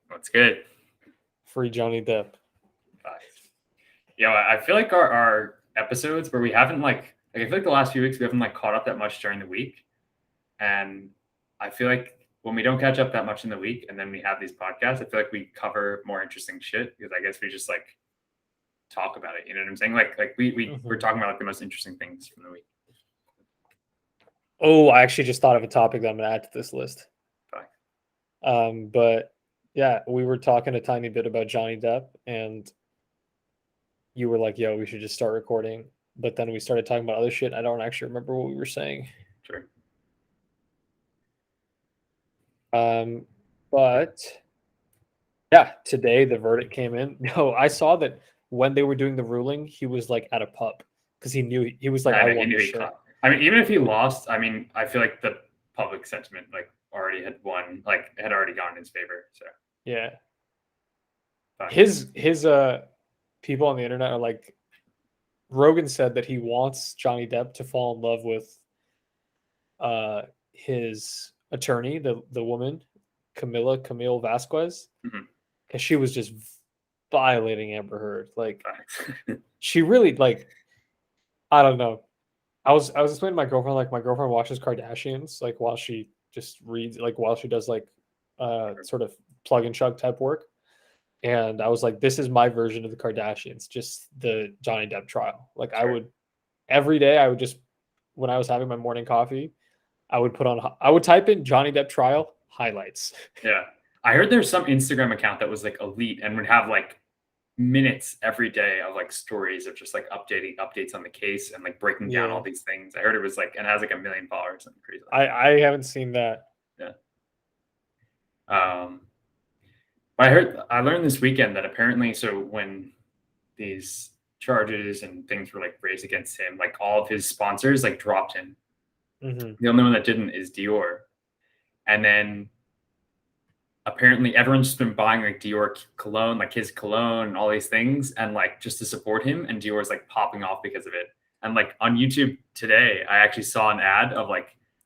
What's good? Free Johnny Depp. Yeah, I feel like our episodes where we haven't I feel like the last few weeks we haven't caught up that much during the week, and I feel like when we don't catch up that much in the week, and then we have these podcasts, I feel like we cover more interesting shit because I guess we just talk about it. You know what I'm saying? We're talking about the most interesting things from the week. Oh, I actually just thought of a topic that I'm gonna add to this list. But yeah, we were talking a tiny bit about Johnny Depp, and you were like, "Yo, we should just start recording." But then we started talking about other shit. I don't actually remember what we were saying. Sure. But yeah, today the verdict came in. No, I saw that when they were doing the ruling, he was at a pub because he knew he was like, "I won this shit." I mean, even if he lost, I mean, I feel like the public sentiment already had won, had already gone in his favor. So yeah, his people on the internet are like, Rogan said that he wants Johnny Depp to fall in love with his attorney, the woman, Camille Vasquez, because she was just violating Amber Heard. She really I don't know. I was explaining to my girlfriend, my girlfriend watches Kardashians, while she just reads, while she does sort of plug and chug type work. And I was like, this is my version of the Kardashians, just the Johnny Depp trial. Sure. I would every day, I would just, when I was having my morning coffee, I would type in Johnny Depp trial highlights. Yeah. I heard there's some Instagram account that was elite and would have minutes every day of stories of just updates on the case and breaking down all these things. I heard it was and has 1 million followers, something crazy. I haven't seen that. Yeah. I learned this weekend that apparently, so when these charges and things were raised against him, all of his sponsors dropped him. The only one that didn't is Dior. And then apparently everyone's just been buying Dior cologne, his cologne and all these things, and just to support him. And Dior's popping off because of it. And on YouTube today, I actually saw an ad of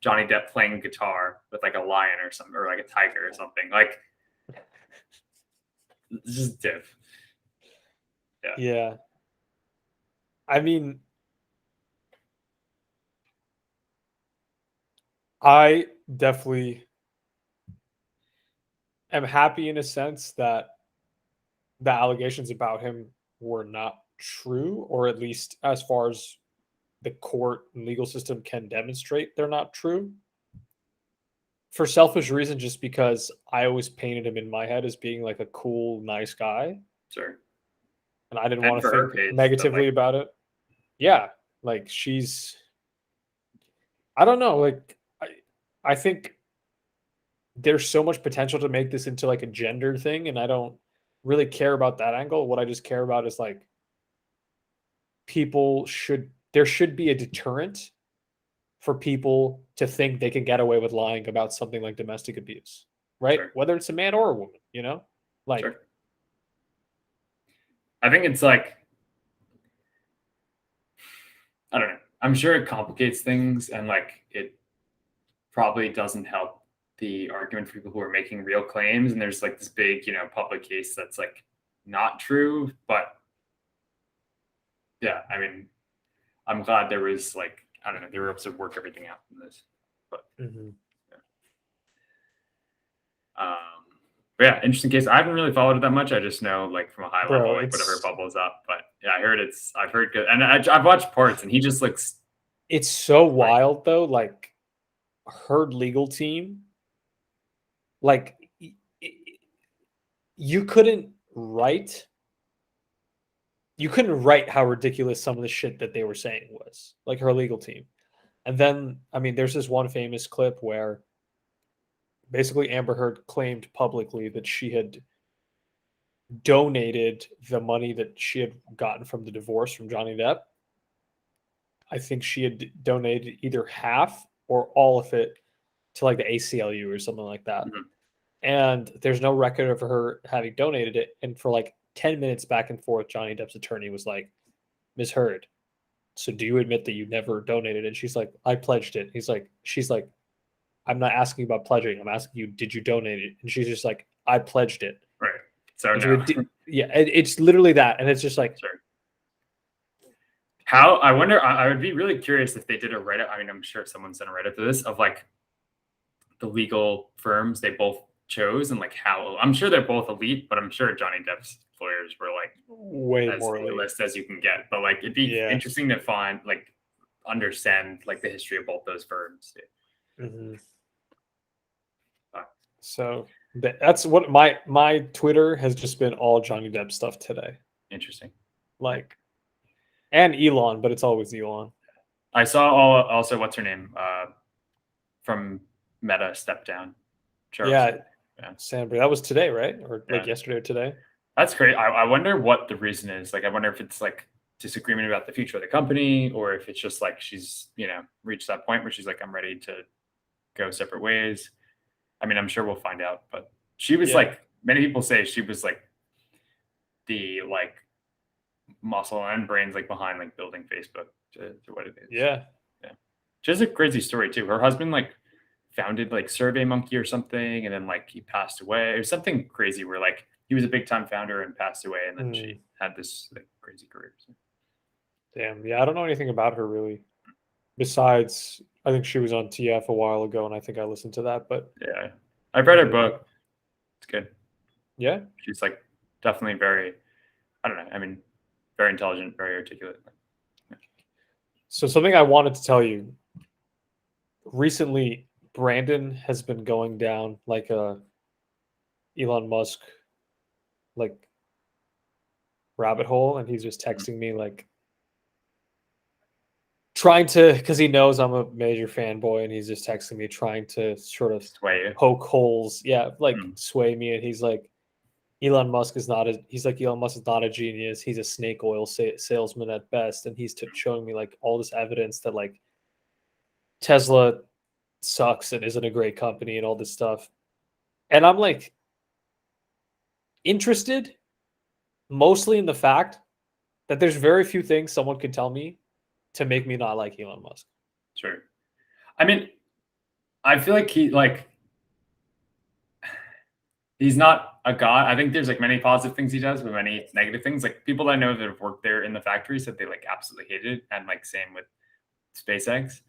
Johnny Depp playing guitar with a lion or something, or a tiger or something. Just diff. Yeah. I mean, I definitely am happy in a sense that the allegations about him were not true, or at least as far as the court and legal system can demonstrate, they're not true. For selfish reasons, just because I always painted him in my head as being a cool, nice guy. Sure. And I didn't want to think negatively about it. Yeah. She's, I don't know. I think there's so much potential to make this into a gender thing, and I don't really care about that angle. What I just care about is there should be a deterrent for people to think they can get away with lying about something like domestic abuse, right? Sure. Whether it's a man or a woman, Sure. I think it's I don't know. I'm sure it complicates things, and it probably doesn't help the argument for people who are making real claims. And there's this big, public case that's not true. But yeah, I mean, I'm glad there was I don't know, they were able to work everything out from this. But but yeah, interesting case. I haven't really followed it that much. I just know from a high level, whatever bubbles up. But yeah, I've heard good, and I've watched parts, and he just looks. It's so wild though. Her legal team, you couldn't write how ridiculous some of the shit that they were saying was, her legal team. And then, I mean, there's this one famous clip where basically Amber Heard claimed publicly that she had donated the money that she had gotten from the divorce from Johnny Depp. I think she had donated either half or all of it to the ACLU or something like that. And there's no record of her having donated it. And for 10 minutes back and forth, Johnny Depp's attorney was like, "Ms. Heard, so do you admit that you never donated it?" She's like, "I pledged it." She's like, I'm not asking about pledging. I'm asking you, did you donate it? And she's just like, I pledged it. Right. So no. It's literally that. And it's just like, sure. How, I wonder, I would be really curious if they did a write-up. I mean, I'm sure someone's done a write-up to this of like the legal firms they both chose and like how, I'm sure they're both elite, but I'm sure Johnny Depp's lawyers were like way as more A-list as you can get. But like, it'd be interesting to find, like, understand like the history of both those firms. So that's what my Twitter has just been all Johnny Depp stuff today. Interesting. Like, and Elon, but it's always Elon. I saw also what's her name from Meta step down. Yeah. Sandberg. That was today, right? Or like yesterday or today? That's great. I wonder what the reason is. Like, I wonder if it's like disagreement about the future of the company, or if it's just like she's, reached that point where she's like, I'm ready to go separate ways. I mean, I'm sure we'll find out, but she was like, many people say she was like the like muscle and brains like behind like building Facebook to what it is. Yeah. She has a crazy story too. Her husband like founded like SurveyMonkey or something, and then like he passed away. It was something crazy where like he was a big time founder and passed away, and then she had this like crazy career. So. Damn. Yeah, I don't know anything about her really. Besides, I think she was on TF a while ago, and I think I listened to that. But yeah, I've read her book. It's good. Yeah, she's like definitely very, I don't know. I mean, very intelligent, very articulate. Yeah. So something I wanted to tell you. Recently, Brandon has been going down like a Elon Musk like rabbit hole, and he's just texting me like trying to, because he knows I'm a major fanboy, and he's just texting me trying to sort of poke holes, sway me. And he's like, Elon Musk is not a genius. He's a snake oil salesman at best. And he's showing me like all this evidence that like Tesla sucks and isn't a great company and all this stuff. And I'm like interested mostly in the fact that there's very few things someone could tell me to make me not like Elon Musk. Sure. I mean, I feel like he's not a god. I think there's like many positive things he does, but many negative things. Like people I know that have worked there in the factory said they like absolutely hated it, and like same with SpaceX.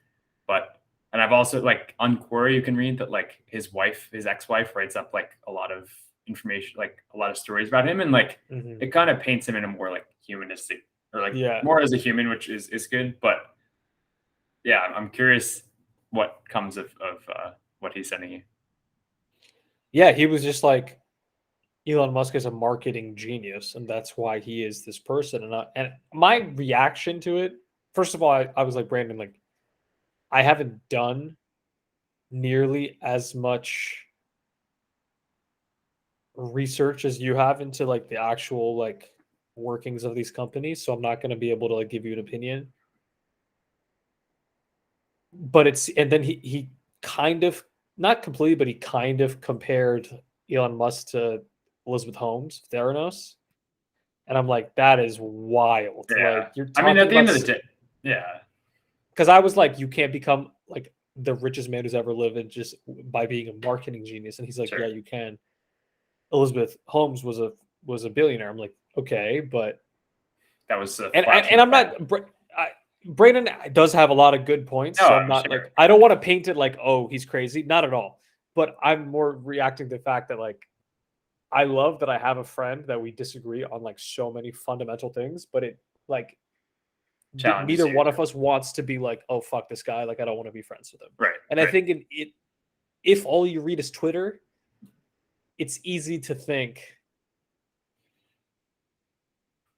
And I've also like on Quora you can read that like his ex-wife writes up like a lot of information, like a lot of stories about him, and like it kind of paints him in a more like humanistic or like more as a human, which is good. But yeah, I'm curious what comes of what he's sending you. Yeah, he was just like, Elon Musk is a marketing genius, and that's why he is this person. And my reaction to it, first of all, I was like, Brandon, like, I haven't done nearly as much research as you have into like the actual like workings of these companies, so I'm not going to be able to like give you an opinion. But and then he kind of, not completely, but he kind of compared Elon Musk to Elizabeth Holmes, Theranos. And I'm like, that is wild. Yeah. Like, you're I mean, at the end of the day, yeah. Because I was like, you can't become like the richest man who's ever lived and just by being a marketing genius. And he's like, yeah, you can. Elizabeth Holmes was a billionaire. I'm like, okay, but that was and I'm not. Brandon does have a lot of good points. So I'm not like, I don't want to paint it like, oh, he's crazy. Not at all. But I'm more reacting to the fact that like, I love that I have a friend that we disagree on like so many fundamental things, but it like neither one of us wants to be like, oh, fuck this guy. Like, I don't want to be friends with him. Right. And I think if all you read is Twitter, it's easy to think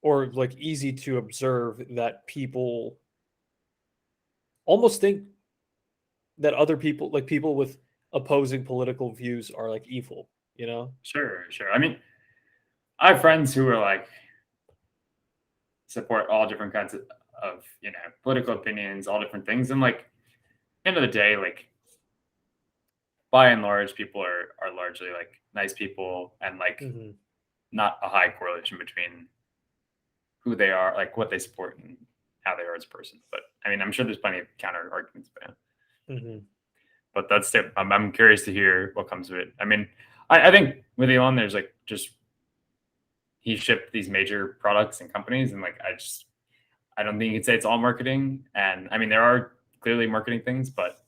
or like easy to observe that people almost think that other people, like people with opposing political views, are like evil, you know? Sure. I mean, I have friends who are like support all different kinds of political opinions, all different things. And like end of the day, like by and large, people are largely like nice people, and like not a high correlation between who they are, like what they support and how they are as a person. But I mean, I'm sure there's plenty of counter arguments. But but that's it. I'm curious to hear what comes of it. I mean, I think with Elon, there's like just he shipped these major products and companies, and like I don't think you can say it's all marketing. And I mean, there are clearly marketing things, but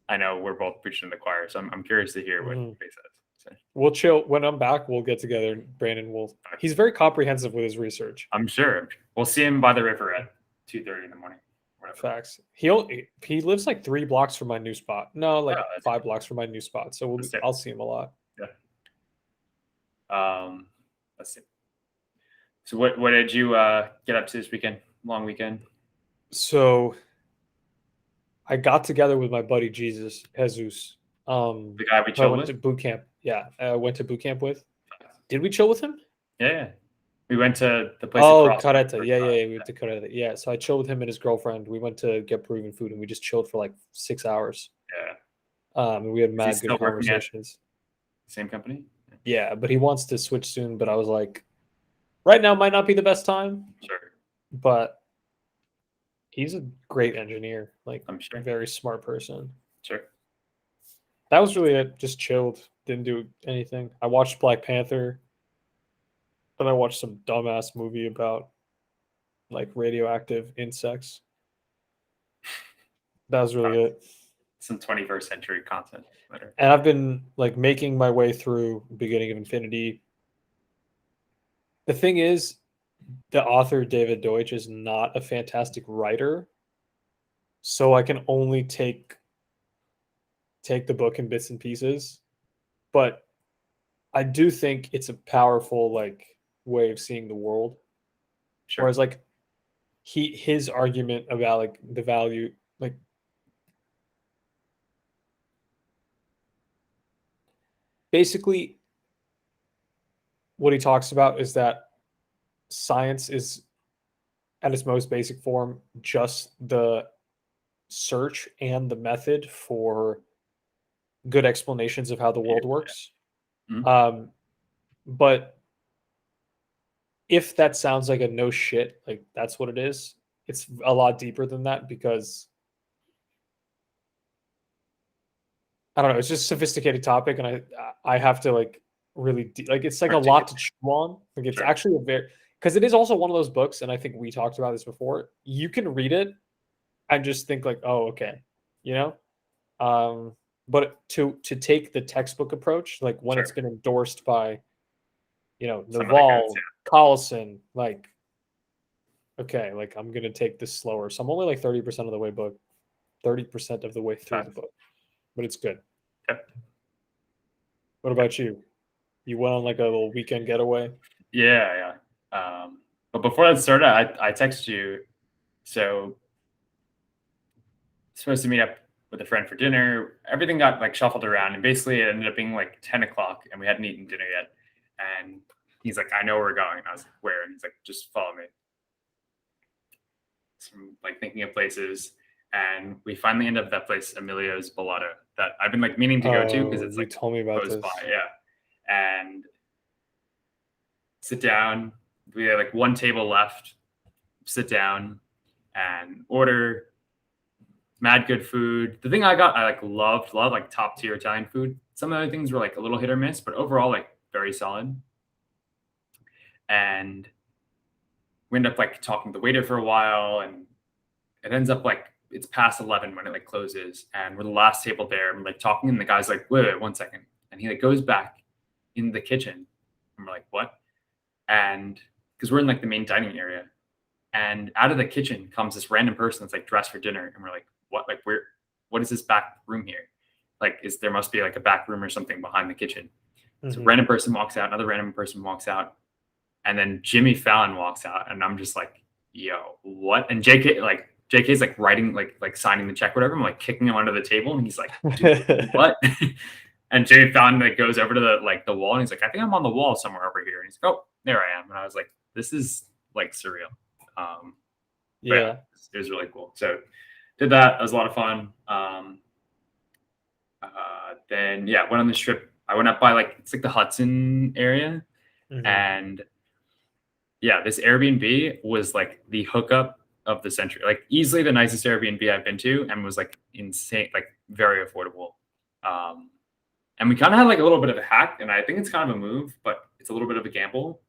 I know we're both preaching to the choir, so I'm curious to hear what they says. So, we'll chill when I'm back. We'll get together. And Brandon will. He's very comprehensive with his research. I'm sure we'll see him by the river at 2:30 in the morning. Whatever. Facts. He lives like 3 blocks from my new spot. No, like 5 blocks from my new spot. So I'll see him a lot. Yeah. Let's see. So what did you get up to this weekend? Long weekend. So I got together with my buddy Jesus. The guy we chilled went with? to boot camp. Yeah, I went to boot camp with. Did we chill with him? Yeah. We went to the place. Oh, Karate. Yeah. We went to Karate. Yeah. So I chilled with him and his girlfriend. We went to get Peruvian food and we just chilled for like 6 hours. Yeah. And we had mad good conversations. Same company? Yeah, but he wants to switch soon. But I was like, right now might not be the best time. Sure. But he's a great engineer. Like, I'm sure. A very smart person. Sure. That was really it. Just chilled. Didn't do anything. I watched Black Panther. Then I watched some dumbass movie about like radioactive insects. That was really it. Some 21st century content. And I've been like making my way through Beginning of Infinity. The thing is, the author David Deutsch is not a fantastic writer. So I can only take the book in bits and pieces. But I do think it's a powerful like way of seeing the world. Sure. Whereas like his argument about like the value, like basically what he talks about is that science is at its most basic form just the search and the method for good explanations of how the world works. Mm-hmm. But if that sounds like a no shit, like that's what it is, it's a lot deeper than that because I don't know, it's just a sophisticated topic and I have to like really like it's like a lot to chew on. Like it's actually a very because it is also one of those books, and I think we talked about this before. You can read it and just think like, oh, okay, you know. But to take the textbook approach, like when it's been endorsed by, Naval, Collison, like, okay, like I'm gonna take this slower. So I'm only like 30% of the way 30% of the way through the book, but it's good. Yep. What about you? You went on like a little weekend getaway? Yeah. But before that started, I texted you. So supposed to meet up with a friend for dinner. Everything got like shuffled around, and basically it ended up being like 10 o'clock, and we hadn't eaten dinner yet. And he's like, "I know where we're going." And I was like, "Where?" And he's like, "Just follow me." So I'm like thinking of places, and we finally end up at that place, Emilio's Bellotto, that I've been like meaning to go to because it's like told me about close this. by, and sit down. We had like one table left. Sit down and order. Mad good food. The thing I like loved like top tier Italian food. Some of the other things were like a little hit or miss, but overall like very solid. And we end up like talking to the waiter for a while, and it ends up like it's past 11 when it like closes, and we're the last table there. And we're like talking, and the guy's like, wait 1 second, and he like goes back in the kitchen, and we're like, what? And because we're in like the main dining area, and out of the kitchen comes this random person that's like dressed for dinner, and we're like, what? Like, what is this back room here? Like, there must be like a back room or something behind the kitchen. Mm-hmm. So a random person walks out, another random person walks out, and then Jimmy Fallon walks out, and I'm just like, yo, what? And JK's like writing, like signing the check, whatever. I'm like kicking him under the table, and he's like, dude, what? And Jimmy Fallon like goes over to the wall, and he's like, I think I'm on the wall somewhere over here. And he's like, oh, there I am. And I was like, this is like surreal. Yeah, it was really cool. So did that. It was a lot of fun. Then went on this trip. I went up by like it's like the Hudson area, and this Airbnb was like the hookup of the century. Like easily the nicest Airbnb I've been to, and was like insane, like very affordable. And we kind of had like a little bit of a hack, and I think it's kind of a move, but it's a little bit of a gamble.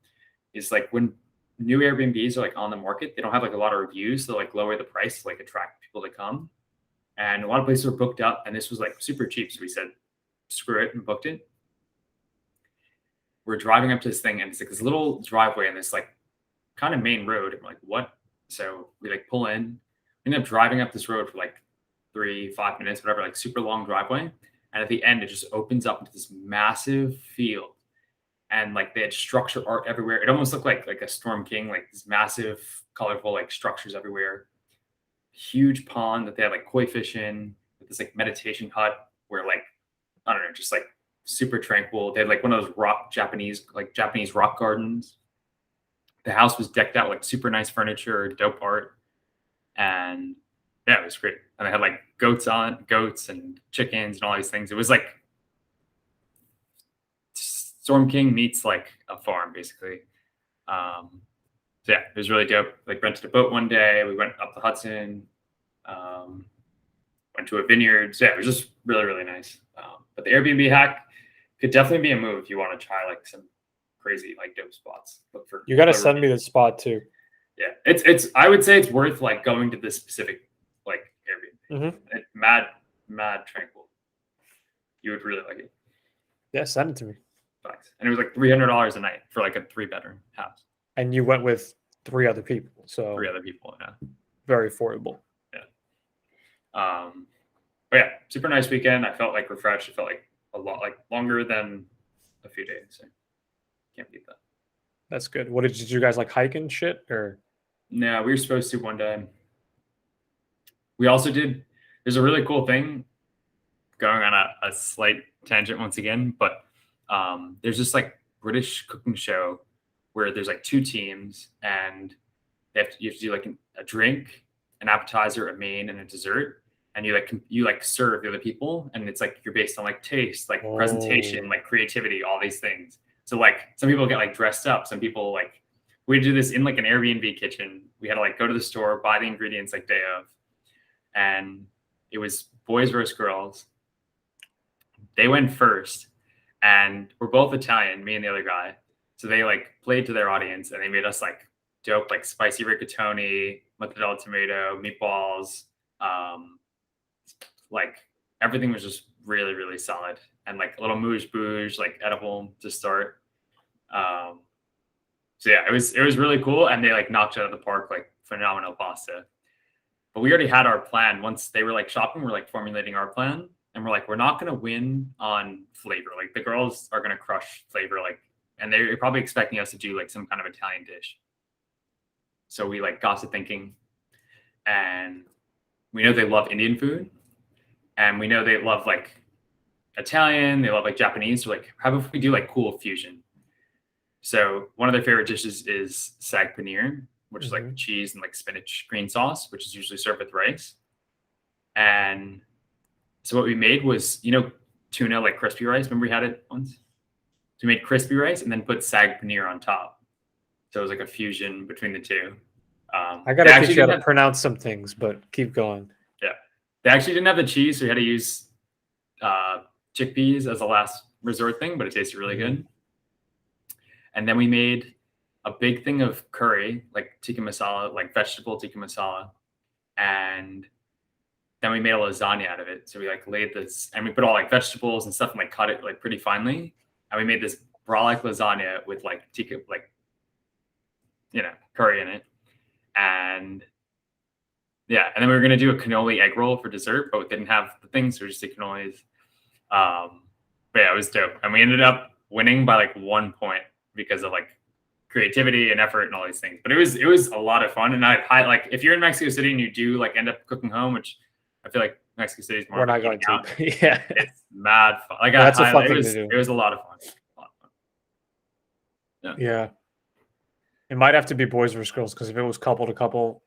Is like when new Airbnbs are like on the market, they don't have like a lot of reviews, so like lower the price to like attract people to come. And a lot of places were booked up, and this was like super cheap. So we said, screw it, and booked it. We're driving up to this thing, and it's like this little driveway and this like kind of main road. And we're like, what? So we like pull in, we end up driving up this road for like 3-5 minutes, whatever, like super long driveway. And at the end, it just opens up into this massive field. And like they had structure art everywhere. It almost looked like a Storm King, like these massive, colorful like structures everywhere. Huge pond that they had like koi fish in, with this like meditation hut where like, I don't know, just like super tranquil. They had like one of those Japanese rock gardens. The house was decked out like super nice furniture, dope art. And yeah, it was great. And they had like goats and chickens and all these things. It was like Storm King meets like a farm, basically. So yeah, it was really dope. Like rented a boat one day. We went up the Hudson, went to a vineyard. So yeah, it was just really, really nice. But the Airbnb hack could definitely be a move if you want to try like some crazy like dope spots. Look for You got to send me the spot too. Yeah, it's I would say it's worth like going to this specific like Airbnb. It's mad tranquil. You would really like it. Yeah, send it to me. Thanks. And it was like $300 a night for like a 3-bedroom house. And you went with 3 other people, so 3 other people, yeah. Very affordable. Yeah. But yeah, super nice weekend. I felt like refreshed. It felt like a lot like longer than a few days. So can't beat that. That's good. What did you guys like hiking shit or? No, we were supposed to one day. We also did. There's a really cool thing going on a slight tangent once again, but there's this like British cooking show where there's like 2 teams and you have to do like a drink, an appetizer, a main, and a dessert. And you serve the other people, and it's like you're based on like taste, like presentation, like creativity, all these things. So like some people get like dressed up, some people like we do this in like an Airbnb kitchen. We had to like go to the store, buy the ingredients like day of, and it was boys versus girls. They went first, and we're both Italian, me and the other guy. So they like played to their audience, and they made us like dope, like spicy rigatoni, mozzarella tomato, meatballs. Like everything was just really, really solid, and like a little mouge bouge, like edible to start. So yeah, it was really cool, and they like knocked it out of the park, like phenomenal pasta. But we already had our plan. Once they were like shopping, we're like formulating our plan, and we're like, we're not gonna win on flavor. Like the girls are gonna crush flavor, like, and they're probably expecting us to do like some kind of Italian dish. So we like got to thinking, and we know they love Indian food. And we know they love like Italian, they love like Japanese. So like, how about we do like cool fusion? So one of their favorite dishes is sag paneer, which is like cheese and like spinach green sauce, which is usually served with rice. And so what we made was, tuna, like crispy rice. Remember we had it once? So we made crispy rice and then put sag paneer on top. So it was like a fusion between the two. I got to teach you how to pronounce some things, but keep going. Yeah. They actually didn't have the cheese, so we had to use chickpeas as a last resort thing, but it tasted really good. And then we made a big thing of curry, like tikka masala, like vegetable tikka masala. And then we made a lasagna out of it. So we like laid this, and we put all like vegetables and stuff and like cut it like pretty finely. And we made this brolic lasagna with like tikka, like, curry in it. And yeah, and then we were going to do a cannoli egg roll for dessert, but we didn't have the thing, so we just did cannolis. But yeah, it was dope. And we ended up winning by like 1 point because of like creativity and effort and all these things. But it was a lot of fun. And I like, if you're in Mexico City and you do like end up cooking home, which I feel like Mexico City is more. We're not going to. Yeah. It's mad fun. Like that's a fun thing to do. It was a lot of fun. Yeah. It might have to be boys versus girls, because if it was couple to couple,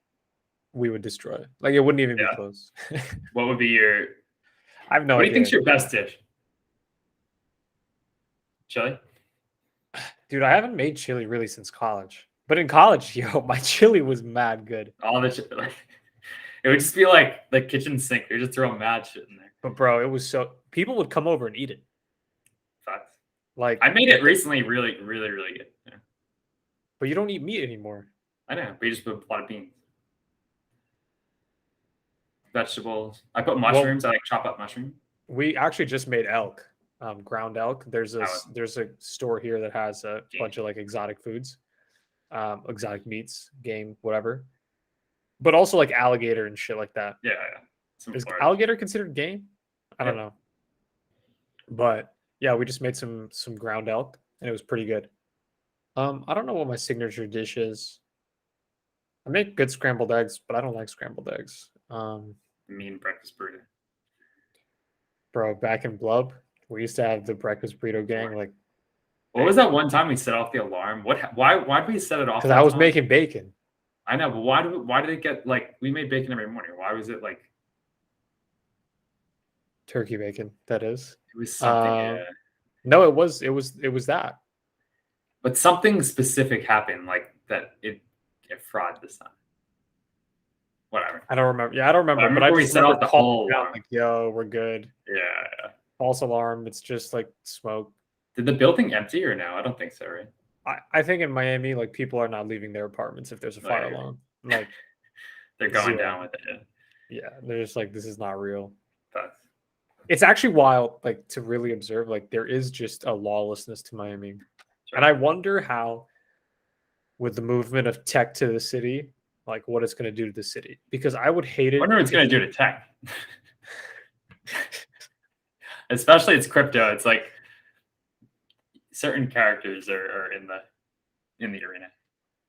we would destroy it. Like it wouldn't even be close. What would be your? I have no idea. What do you think's your best dish? Chili? Dude, I haven't made chili really since college. But in college, my chili was mad good. All the shit, like, it would just be like the kitchen sink. They just throw mad shit in there. But bro, it was so people would come over and eat it. Facts. Like I made it recently, really, really, really good. Yeah. But you don't eat meat anymore. I know. We just put a lot of beans, vegetables. I put mushrooms. I like chop up mushrooms. We actually just made elk, ground elk. There's a Oh. there's a store here that has a bunch of like exotic foods, exotic meats, game, whatever. But also like alligator and shit like that. Yeah, yeah. Is alligator considered game? I don't know. But yeah, we just made some ground elk and it was pretty good. I don't know what my signature dish is. I make good scrambled eggs, but I don't like scrambled eggs. Mean breakfast burrito. Bro, back in Blub, we used to have the breakfast burrito gang. Like, what was that one time we set off the alarm? Why did we set it off? Because I was making bacon. I know, but why did it get like we made bacon every morning? Why was it like turkey bacon? That is. It was something. Yeah. No, it was that. But something specific happened, like that it fraud this time. Whatever. I don't remember. Yeah, I don't remember. But I just set off the whole alarm. Like, yo, we're good. Yeah. False alarm. It's just like smoke. Did the building empty or no? I don't think so, right? I think in Miami, like people are not leaving their apartments if there's a fire alarm. Like they're going down with it. Yeah, they're just like, this is not real. That's... It's actually wild, like to really observe. Like there is just a lawlessness to Miami, and I wonder how, with the movement of tech to the city, like what it's going to do to the city. Because I would hate it. I wonder what it's going to do to tech. Especially it's crypto. It's like certain characters are in the arena.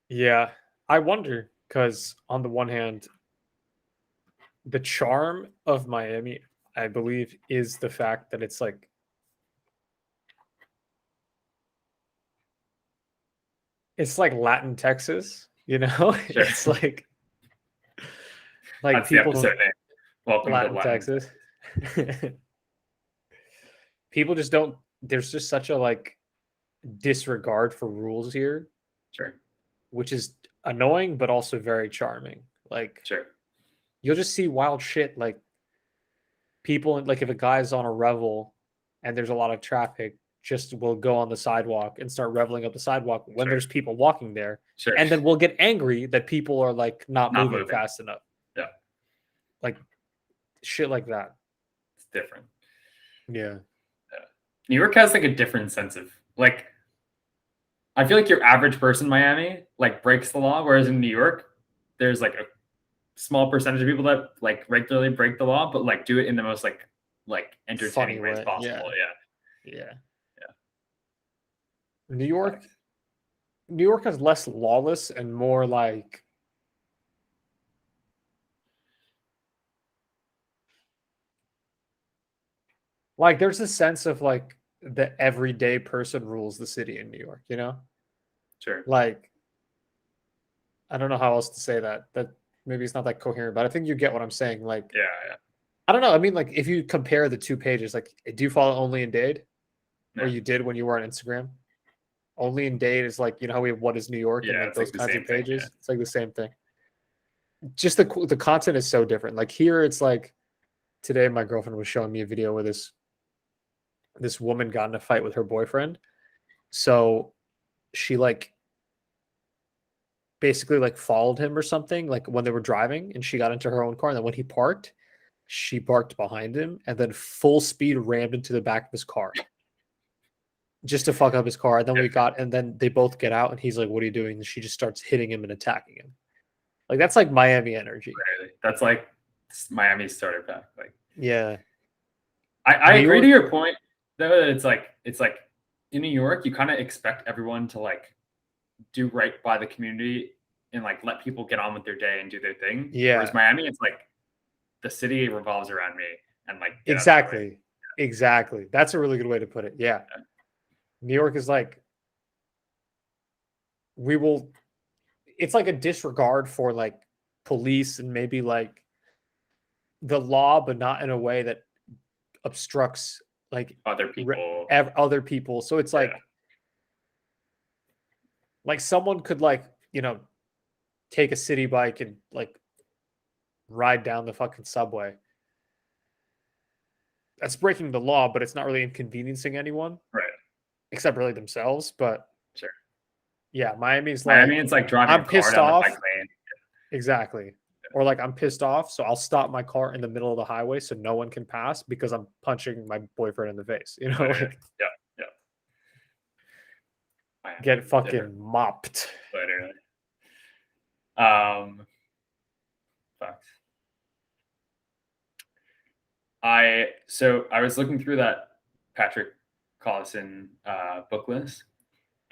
Yeah, I wonder because on the one hand, the charm of Miami, I believe, is the fact that it's like Latin Texas, you know? Sure. It's like that's people the episode name. Welcome Latin to Latin Texas. People just don't. There's just such a like disregard for rules here. Sure. Which is annoying, but also very charming. Like, sure. You'll just see wild shit. Like people, like if a guy's on a revel and there's a lot of traffic, just will go on the sidewalk and start reveling up the sidewalk when there's people walking there. Sure. And then we'll get angry that people are like not moving fast enough. Yeah. Like shit like that. It's different. Yeah. New York has like a different sense of like, I feel like your average person in Miami like breaks the law, whereas in New York, there's like a small percentage of people that like regularly break the law, but like do it in the most like entertaining ways possible. Yeah. New York has less lawless and more like there's a sense of like the everyday person rules the city in New York, you know? Sure. Like, I don't know how else to say that. That maybe it's not that coherent, but I think you get what I'm saying. Like, yeah. I don't know. I mean, like, if you compare the two pages, like, do you follow Only in Dade? No. Or you did when you were on Instagram? Only in Dade is like, you know how we have What is New York and like those kinds of pages? Thing, It's like the same thing. Just the content is so different. Like here, it's like today my girlfriend was showing me a video where this woman got in a fight with her boyfriend. So she like basically like followed him or something like when they were driving, and she got into her own car, and then when he parked, she parked behind him and then full speed rammed into the back of his car just to fuck up his car. And then and then they both get out and he's like, what are you doing? And she just starts hitting him and attacking him. Like that's like Miami energy. Really? That's like Miami starter pack. Like, yeah. I agree to your point though, that it's like in New York, you kind of expect everyone to like do right by the community and like let people get on with their day and do their thing. Yeah. Whereas Miami, it's like the city revolves around me and like exactly. That's a really good way to put it. Yeah. New York is like it's like a disregard for like police and maybe like the law, but not in a way that obstructs like other people. So it's like someone could like take a city bike and like ride down the fucking subway. That's breaking the law, but it's not really inconveniencing anyone, Right. except really themselves. But Sure. Yeah, Miami's like Miami, it's like driving a car pissed down the off. bike lane. Exactly. Or like I'm pissed off, so I'll stop my car in the middle of the highway so no one can pass because I'm punching my boyfriend in the face. Like Miami, get fucking different. mopped. Literally. Fuck. I was looking through that Patrick Collison book list,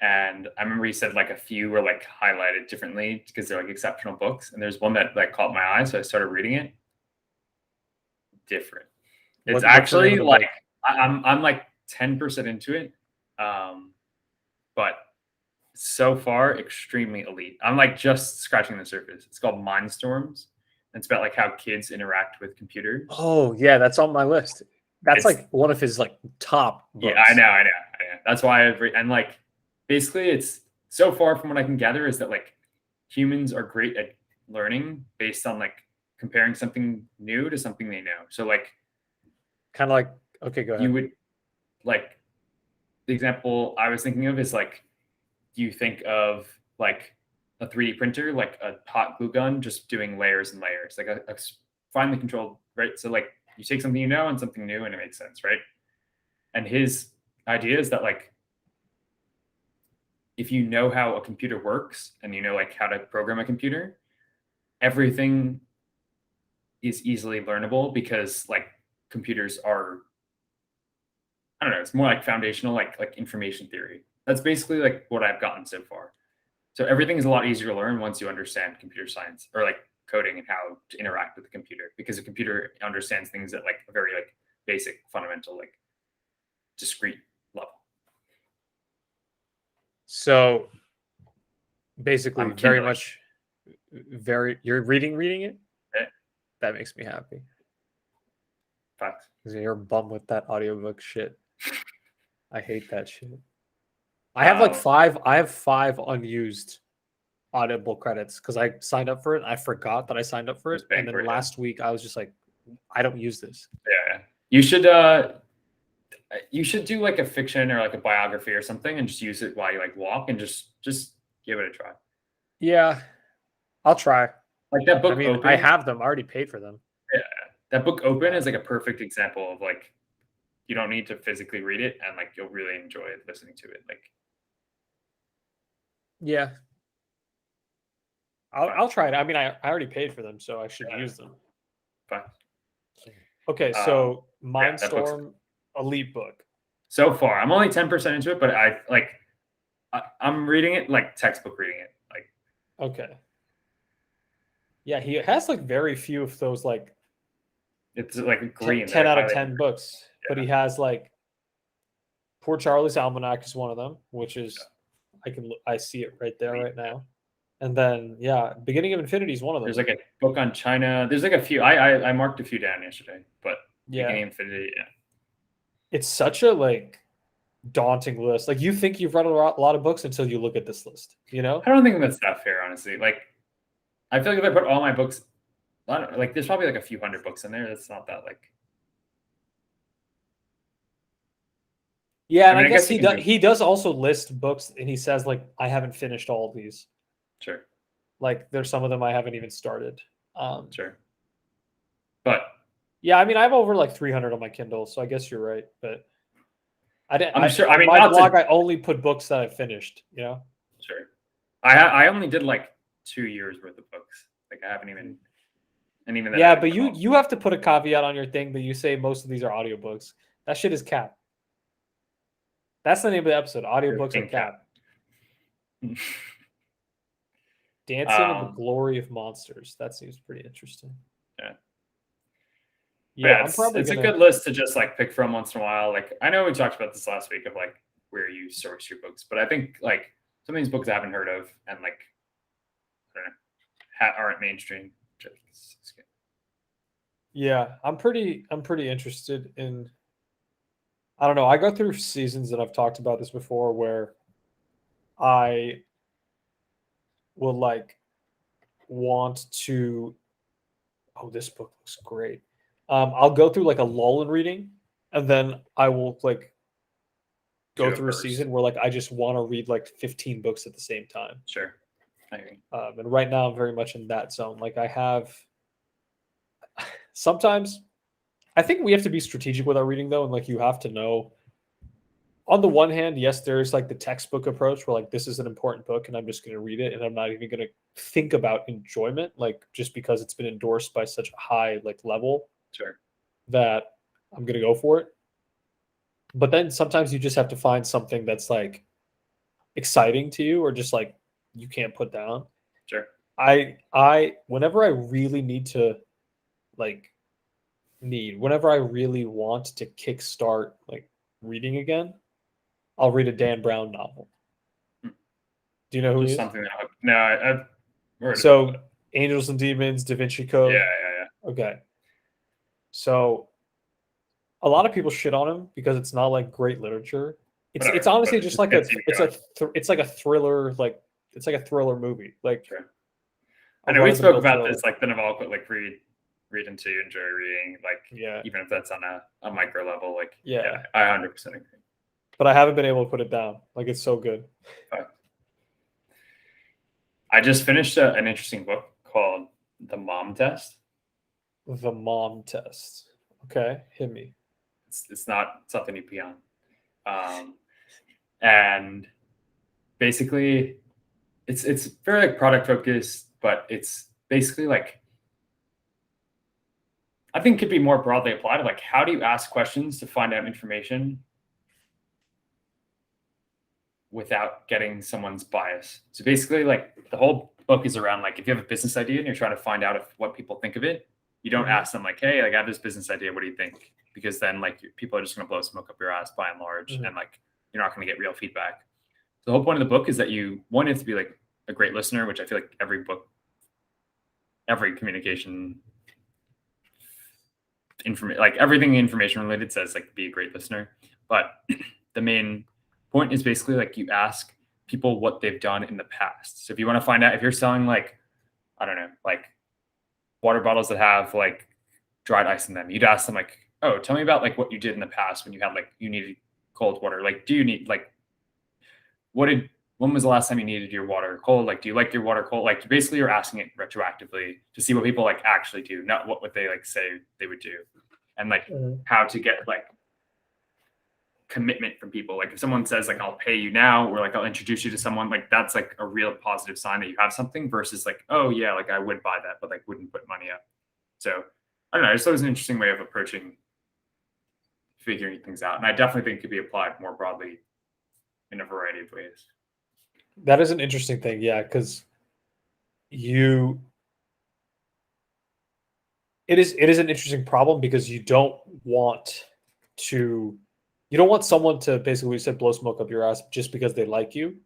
and I remember he said like a few were like highlighted differently because they're like exceptional books, and there's one that like caught my eye, so I started reading it. Different. It's actually like I'm like 10% into it, but so far extremely elite. I'm like just scratching the surface. It's called Mindstorms. It's about like how kids interact with computers. Oh yeah, that's on my list. That's like one of his like top books. Yeah, I know. That's why I've and like basically it's so far from what I can gather is that like humans are great at learning based on like comparing something new to something they know. So like kind of like, okay, go ahead. You would like the example I was thinking of is like you think of like a 3D printer, like a hot glue gun, just doing layers and layers, like a finely controlled, right? So like you take something you know and something new and it makes sense, right? And his idea is that like if you know how a computer works and you know like how to program a computer, everything is easily learnable because like computers are, I don't know, it's more like foundational, like information theory. That's basically like what I've gotten so far. So everything is a lot easier to learn once you understand computer science or like coding and how to interact with the computer, because a computer understands things at like a very like basic, fundamental, like discrete level. So basically very much you're reading it? Yeah. That makes me happy. Facts. Because you're a bum with that audiobook shit. I hate that shit. I have like five unused Audible credits because I signed up for it. I forgot that I signed up for it. And then last week I was just like, I don't use this. Yeah. You should do like a fiction or like a biography or something and just use it while you like walk and just give it a try. Yeah, I'll try. Like that book. I mean, Open, I have them. I already paid for them. Yeah, that book Open is like a perfect example of like you don't need to physically read it and like you'll really enjoy listening to it. Like, yeah, I'll try it. I mean, I already paid for them, so I should use them. Fine. Okay, so Mindstorm elite book. So far, I'm only 10% into it, but I'm reading it like textbook reading it. Like, okay. Yeah, he has like very few of those like it's like green 10 out of 10 books, but he has like Poor Charlie's Almanac is one of them, which is I see it right there right now. And then Beginning of Infinity is one of them. There's like a book on China. There's like a few. I marked a few down yesterday, but Beginning of Infinity, it's such a like daunting list. Like you think you've read a lot of books until you look at this list, you know? I don't think that's that fair, honestly. Like I feel like if I put all my books, like there's probably like a few hundred books in there. That's not that like. Yeah, and I guess he does also list books, and he says like I haven't finished all of these. Sure. Like there's some of them I haven't even started. Sure. But yeah, I mean I have over like 300 on my Kindle, so I guess you're right. But I'm sure. I mean, my blog I only put books that I finished. You know. Sure. I only did like 2 years worth of books. Like I haven't even. And even yeah, but you have to put a caveat on your thing that you say most of these are audiobooks. That shit is cap. That's the name of the episode. Audiobooks are cap. Dancing in the Glory of Monsters. That seems pretty interesting. Yeah. Yeah, it's a good list to just like pick from once in a while. Like I know we talked about this last week of like where you source your books, but I think like some of these books I haven't heard of and like I don't know, aren't mainstream. Yeah, I'm pretty interested in. I don't know. I go through seasons, and I've talked about this before, where I will like want to, oh, this book looks great. I'll go through like a lull in reading, and then I will like go through a season where like I just want to read like 15 books at the same time. Sure. I agree. And right now I'm very much in that zone. Like I have sometimes I think we have to be strategic with our reading though, and like you have to know on the one hand, yes, there's like the textbook approach where like this is an important book and I'm just going to read it and I'm not even going to think about enjoyment, like just because it's been endorsed by such a high like level Sure. that I'm going to go for it. But then sometimes you just have to find something that's like exciting to you or just like you can't put down. Sure. I whenever I really need to like whenever I really want to kickstart like reading again, I'll read a Dan Brown novel. Do you know who he is? Something that no, I've heard. So Angels and Demons, Da Vinci Code. Yeah. Okay. So a lot of people shit on him because it's not like great literature. It's honestly just like it's like a thriller, like it's like a thriller movie. Like sure. I know we spoke about this, like the novel, like read into enjoy reading, like even if that's on a micro level, like I 100% agree. But I haven't been able to put it down. Like it's so good. I just finished an interesting book called The Mom Test. The Mom Test. Okay, hit me. It's not something you pee on. And basically it's very like product focused, but it's basically like I think could be more broadly applied to like how do you ask questions to find out information without getting someone's bias. So basically like the whole book is around like if you have a business idea and you're trying to find out what people think of it, you don't ask them like, hey, like I have this business idea, what do you think? Because then like people are just going to blow smoke up your ass by and large, and like you're not going to get real feedback. So the whole point of the book is that you have to be like a great listener, which I feel like every communication like everything information related says like be a great listener. But the main point is basically like you ask people what they've done in the past. So if you want to find out if you're selling like, I don't know, like water bottles that have like dried ice in them, you'd ask them like, oh, tell me about like what you did in the past when you had like you needed cold water. Like, do you need like when was the last time you needed your water cold? Like, do you like your water cold? Like, basically, you're asking it retroactively to see what people like actually do, not what would they like say they would do, and like how to get like commitment from people. Like, if someone says like I'll pay you now, or like I'll introduce you to someone, like that's like a real positive sign that you have something. Versus like, oh yeah, like I would buy that, but like wouldn't put money up. So I don't know. I just thought it was an interesting way of approaching figuring things out, and I definitely think it could be applied more broadly in a variety of ways. That is an interesting thing, yeah, because it is an interesting problem because you don't want someone to basically blow smoke up your ass just because they like you.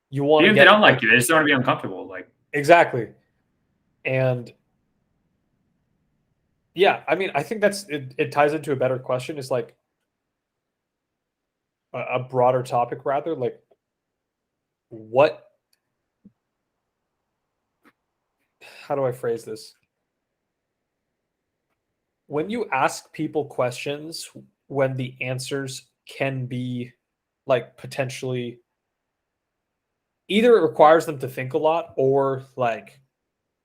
You want even if they don't like you, they just don't want to be uncomfortable. Like exactly, and yeah, I mean, I think it ties into a better question. Is like a broader topic rather, like how do I phrase this? When you ask people questions, when the answers can be like potentially either it requires them to think a lot or like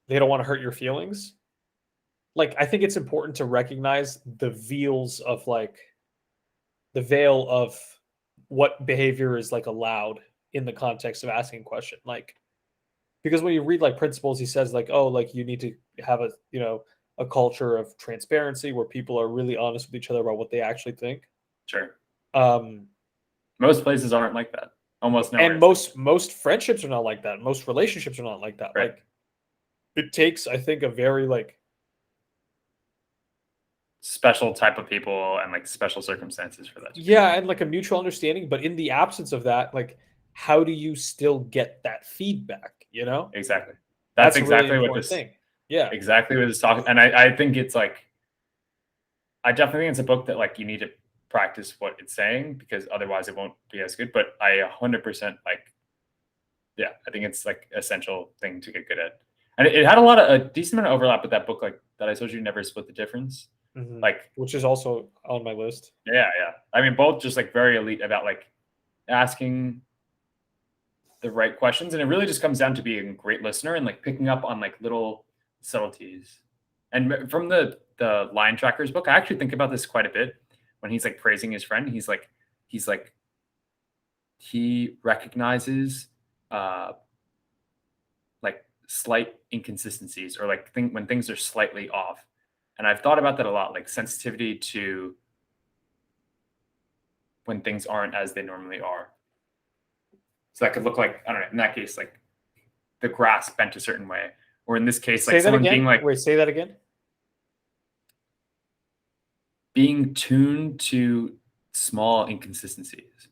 they don't want to hurt your feelings. Like, I think it's important to recognize the veil of what behavior is like allowed in the context of asking a question. Like, because when you read like principles, he says like, oh, like you need to have a culture of transparency where people are really honest with each other about what they actually think. Sure. Most places aren't like that. Almost nowhere. And most friendships are not like that. Most relationships are not like that. Right. Like it takes, I think, a very like special type of people and like special circumstances for that. Yeah, and like a mutual understanding. But in the absence of that, like how do you still get that feedback? You know? Exactly. That's exactly really what this thing. Yeah. Exactly what this talking. And I think it's like I definitely think it's a book that like you need to practice what it's saying because otherwise it won't be as good. But I 100% like Yeah, I think it's like essential thing to get good at. And it had a decent amount of overlap with that book, like that I told you, Never Split the Difference. Like, which is also on my list. Yeah. I mean, both just like very elite about like asking the right questions, and it really just comes down to being a great listener and like picking up on like little subtleties. And from the Line Trackers book, I actually think about this quite a bit when he's like praising his friend. He's like he recognizes like slight inconsistencies or like when things are slightly off. And I've thought about that a lot, like sensitivity to when things aren't as they normally are. So that could look like, I don't know, in that case, like the grass bent a certain way, or in this case, like someone being like, wait, say that again. Being tuned to small inconsistencies.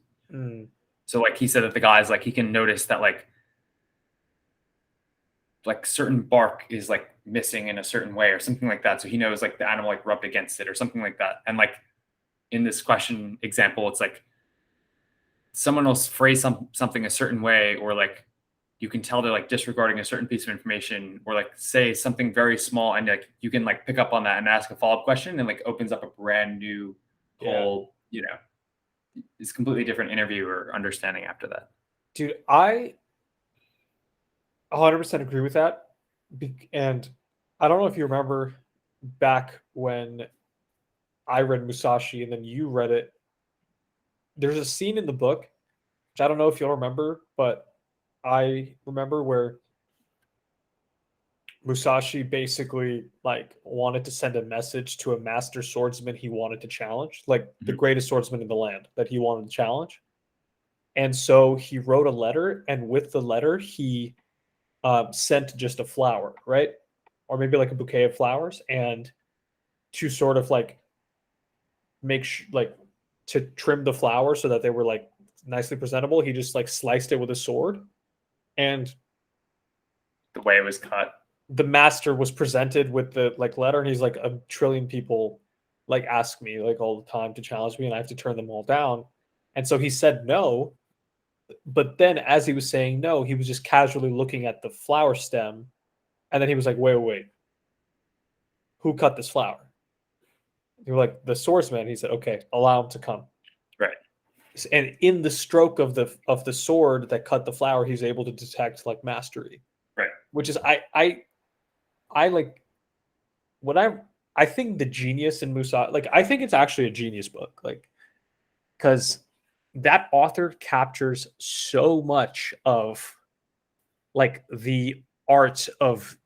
So like he said that the guy's like, he can notice that like certain bark is like missing in a certain way or something like that. So he knows like the animal like rubbed against it or something like that. And like in this question example, it's like someone will phrase something a certain way, or like you can tell they're like disregarding a certain piece of information, or like say something very small, and like you can like pick up on that and ask a follow-up question, and like opens up a brand new whole, it's completely different interview or understanding after that. Dude, I 100% agree with that. And I don't know if you remember back when I read Musashi and then you read it. There's a scene in the book, which I don't know if you'll remember, but I remember where Musashi basically like wanted to send a message to a master swordsman he wanted to challenge, like the greatest swordsman in the land that he wanted to challenge. And so he wrote a letter, and with the letter, he sent just a flower, right? Or maybe like a bouquet of flowers, and to sort of like like to trim the flower so that they were like nicely presentable, he just like sliced it with a sword, and the way it was cut, the master was presented with the like letter, and he's like, a trillion people like ask me like all the time to challenge me, and I have to turn them all down. And so he said no, but then as he was saying no, he was just casually looking at the flower stem, and then he was like, wait, who cut this flower? You were like, the swordsman. He said, okay, allow him to come. Right. And in the stroke of the sword that cut the flower, he's able to detect like mastery. Right. Which is I like what I think the genius in Musa, like I think it's actually a genius book, like because that author captures so much of like the art of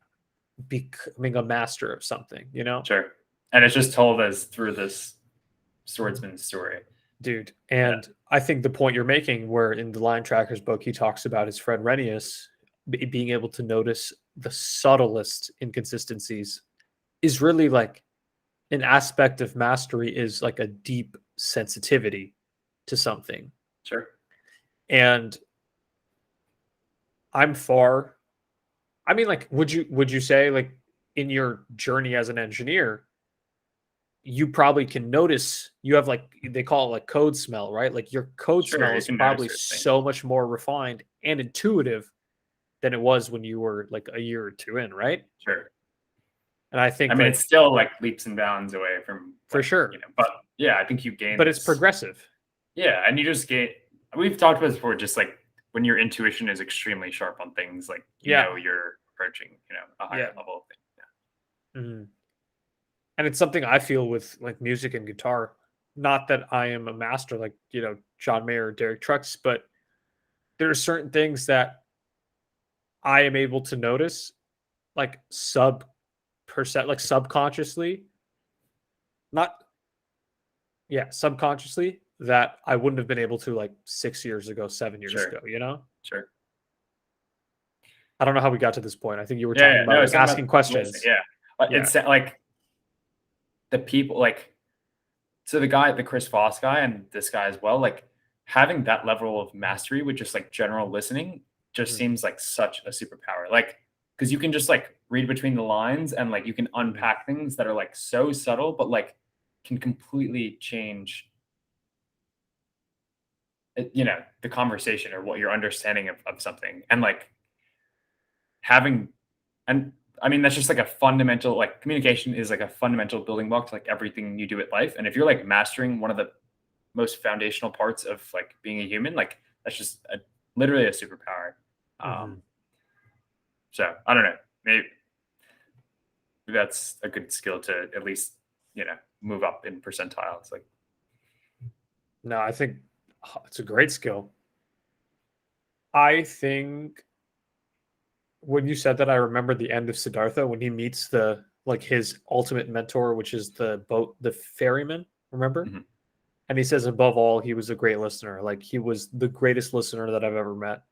becoming a master of something, Sure. And it's just told as through this swordsman's story. Dude. And I think the point you're making, where in the Line Trackers book, he talks about his friend Renius being able to notice the subtlest inconsistencies, is really like an aspect of mastery, is like a deep sensitivity to something. Sure. And I mean, like, would you say like in your journey as an engineer, you probably can notice you have like, they call it like code smell, right? Like your code smell is probably so much more refined and intuitive than it was when you were like a year or two in, right? Sure. And I think, I mean, it's still like leaps and bounds away from, for sure. But yeah, I think you gain. But it's progressive. Yeah, and you just gain. We've talked about this before. Just like when your intuition is extremely sharp on things, like you're approaching, a higher level of thing. Yeah. Mm-hmm. And it's something I feel with like music and guitar. Not that I am a master like, John Mayer or Derek Trucks, but there are certain things that I am able to notice like subconsciously, subconsciously, that I wouldn't have been able to like 6 years ago, 7 years ago, Sure. I don't know how we got to this point. I think you were talking about like asking questions. Yeah. It's like the people, like, so the Chris Voss guy and this guy as well, like having that level of mastery with just like general listening just seems like such a superpower. Like, because you can just like read between the lines and like you can unpack things that are like so subtle, but like can completely change the conversation or what your understanding of something, and like having, and I mean, that's just like a fundamental, like communication is like a fundamental building block to like everything you do at life. And if you're like mastering one of the most foundational parts of like being a human, like that's just literally a superpower. Mm-hmm. So I don't know, maybe that's a good skill to at least, move up in percentiles. Like, No, I think it's a great skill. I think when you said that, I remember the end of Siddhartha when he meets his ultimate mentor, which is the ferryman. Remember? mm-hmm. And he says, above all, he was a great listener. Like he was the greatest listener that I've ever met.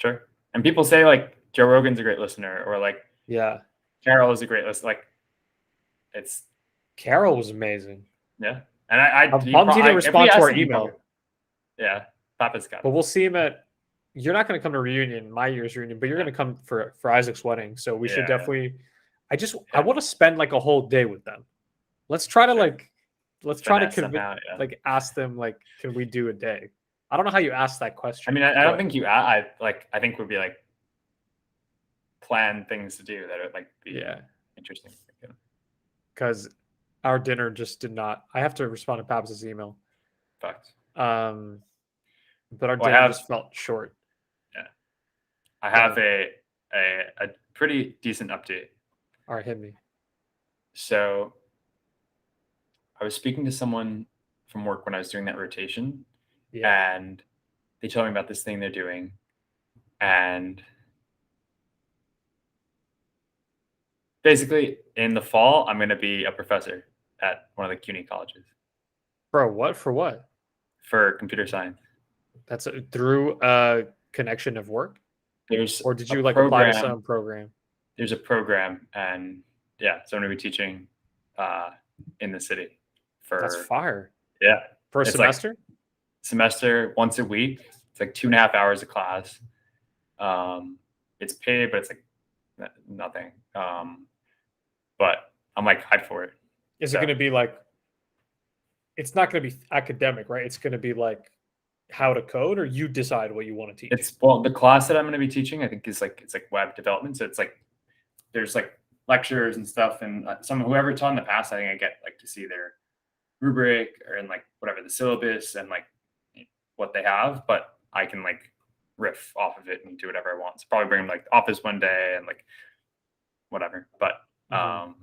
Sure. And people say like Joe Rogan's a great listener, or like Yeah, Carol is a great listener. Like it's Carol was amazing. yeah. And I'm bummed he didn't if respond we to asked our him, email. Yeah, Papa's got But it. we'll see him at. You're not going to come to reunion, my year's reunion, but you're going to come for Isaac's wedding. So we should definitely. I want to spend like a whole day with them. Let's try to let's try to convince, ask them can we do a day? I don't know how you ask that question. I mean, I don't think you. I think would be like plan things to do that would like be interesting. Because our dinner just did not. I have to respond to Pap's email. Fact. But our dinner just felt short. Yeah, I have a pretty decent update. All right, hit me. So, I was speaking to someone from work when I was doing that rotation, and they told me about this thing they're doing, and basically in the fall, I'm going to be a professor at one of the CUNY colleges. Bro, what? For what? For computer science. That's through a connection of work? Or did you apply to some program? There's a program, and so I'm going to be teaching in the city. That's fire. Yeah. For a semester? Semester, once a week. It's like 2.5 hours of class. It's paid, but it's like nothing. But I'm like hyped for it. Is it going to be like, it's not going to be academic, right? It's going to be like how to code, or you decide what you want to teach? The class that I'm going to be teaching, I think, is like, it's like web development. So it's like, there's like lectures and stuff, and whoever taught in the past, I think I get like to see their rubric or in like whatever the syllabus and like what they have, but I can like riff off of it and do whatever I want. So probably bring them like office one day and like whatever. But I'm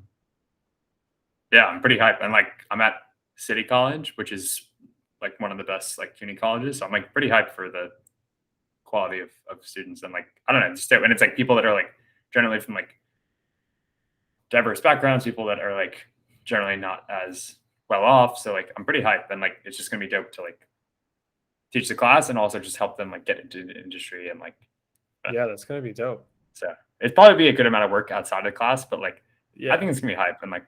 pretty hyped. And like I'm at City College, which is like one of the best like CUNY colleges. So I'm like pretty hyped for the quality of students, and like I don't know, just when it's like people that are like generally from like diverse backgrounds, people that are like generally not as well off. So like I'm pretty hyped, and like it's just gonna be dope to like teach the class and also just help them like get into the industry and like that's gonna be dope. So it'd probably be a good amount of work outside of class, but like I think it's gonna be hype, and like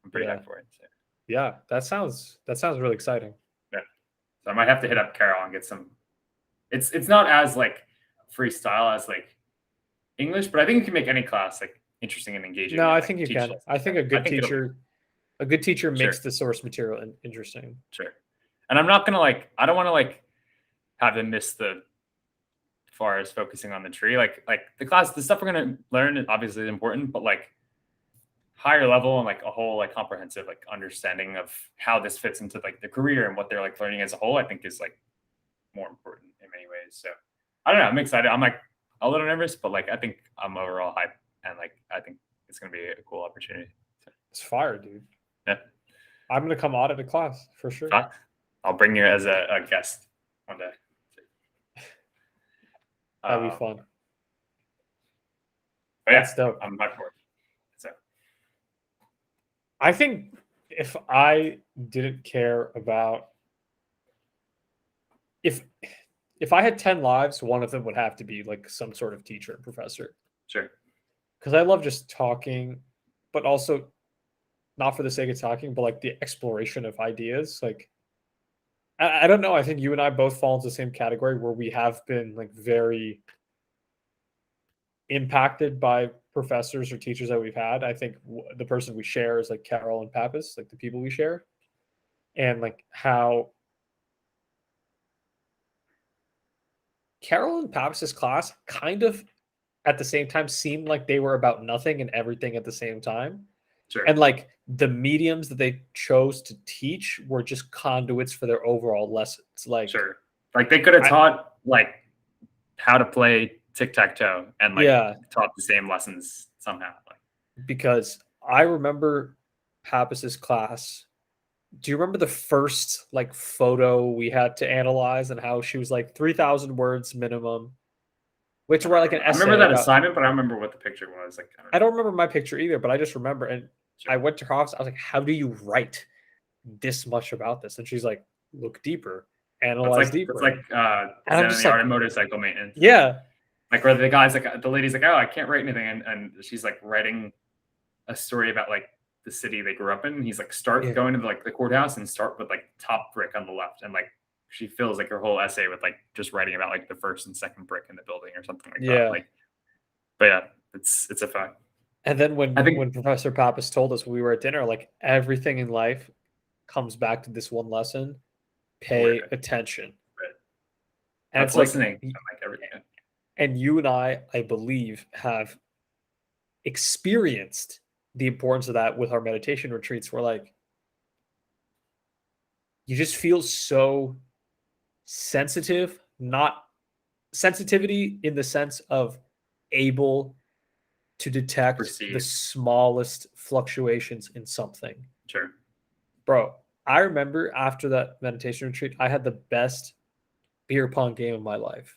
I'm pretty hyped for it. So. Yeah, that sounds really exciting. Yeah. So I might have to hit up Carol and get some. It's not as like freestyle as like English, but I think you can make any class like interesting and engaging. No, I think you can. I think a good teacher makes the source material interesting. Sure. And I'm not gonna I don't want to have them miss the far as focusing on the tree. Like the stuff we're gonna learn is obviously important, but like higher level and like a whole like comprehensive like understanding of how this fits into like the career and what they're like learning as a whole, I think is like more important in many ways. So I don't know. I'm excited. I'm like a little nervous, but like I think I'm overall hyped, and like I think it's gonna be a cool opportunity. So. It's fire, dude. Yeah. I'm gonna come audit a class for sure. I'll bring you as a guest one day. That'd be fun. That's dope. I'm hyped for it. So I think if I didn't care about if I had 10 lives, one of them would have to be like some sort of teacher and professor. Sure. Because I love just talking, but also not for the sake of talking, but like the exploration of ideas. Like I don't know. I think you and I both fall into the same category where we have been like very impacted by professors or teachers that we've had. I think the person we share is like Carol and Pappas, like the people we share, and like how Carol and Pappas' class kind of at the same time seemed like they were about nothing and everything at the same time. Sure. And like the mediums that they chose to teach were just conduits for their overall lessons. Like, sure. Like they could have taught like how to play tic-tac-toe and like taught the same lessons somehow. Like, because I remember Pappas' class. Do you remember the first like photo we had to analyze and how she was like 3,000 words minimum? Which were like an essay. I remember that assignment, but I don't remember what the picture was. Like, I don't remember my picture either, but I just remember. And I went to her office. I was like, "How do you write this much about this?" And she's like, "Look deeper, analyze deeper." It's like and the art of motorcycle maintenance. Yeah, like where the guy's like, the lady's like, "Oh, I can't write anything," and she's like writing a story about like the city they grew up in. And he's like, start going to like the courthouse and start with like top brick on the left, and like she fills like her whole essay with like just writing about like the first and second brick in the building or something like that. Like, but yeah, it's a fact. And then when Professor Pappas told us when we were at dinner, like everything in life comes back to this one lesson: pay attention. Right. And it's listening. Like everything. And you and I believe, have experienced the importance of that with our meditation retreats. Where like you just feel so sensitive, not sensitivity in the sense of able to detect the smallest fluctuations in something. Sure. Bro, I remember after that meditation retreat, I had the best beer pong game of my life.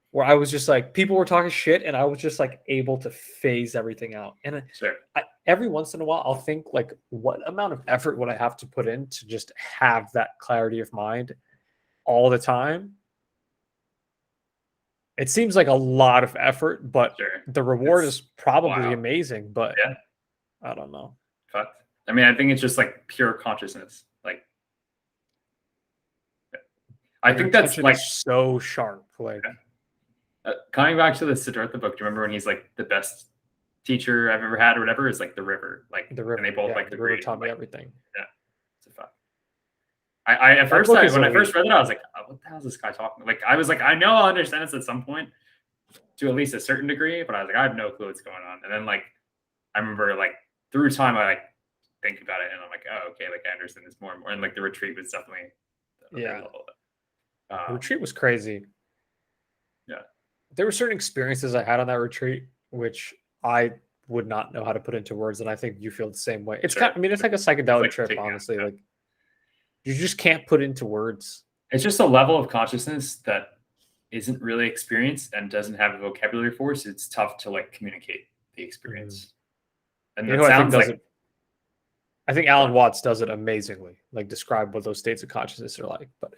Where I was just like, people were talking shit and I was just like able to phase everything out. And every once in a while, I'll think like, what amount of effort would I have to put in to just have that clarity of mind all the time? It seems like a lot of effort, but the reward is probably amazing. But I don't know. I mean, I think it's just like pure consciousness. Like, I think that's like so sharp. Like, coming back to the Siddhartha book, do you remember when he's like the best teacher I've ever had or whatever? Is like the river, like the river, and they both like the river taught me everything. Yeah, it's a fact. I at first when I first read it, I was like, oh, what the hell is this guy talking? Like I was like, I know I'll understand this at some point to at least a certain degree, but I was like, I have no clue what's going on. And then like I remember like through time I like think about it and I'm like, oh okay, like I understand this more and more. And like the retreat was definitely the retreat was crazy. Yeah. There were certain experiences I had on that retreat which I would not know how to put into words, and I think you feel the same way. It's kind of, I mean, it's like a psychedelic trip, honestly. Like you just can't put into words. It's just a level of consciousness that isn't really experienced and doesn't have a vocabulary for us. It's tough to like communicate the experience. And that sounds like I think Alan Watts does it amazingly. Like describe what those states of consciousness are like. But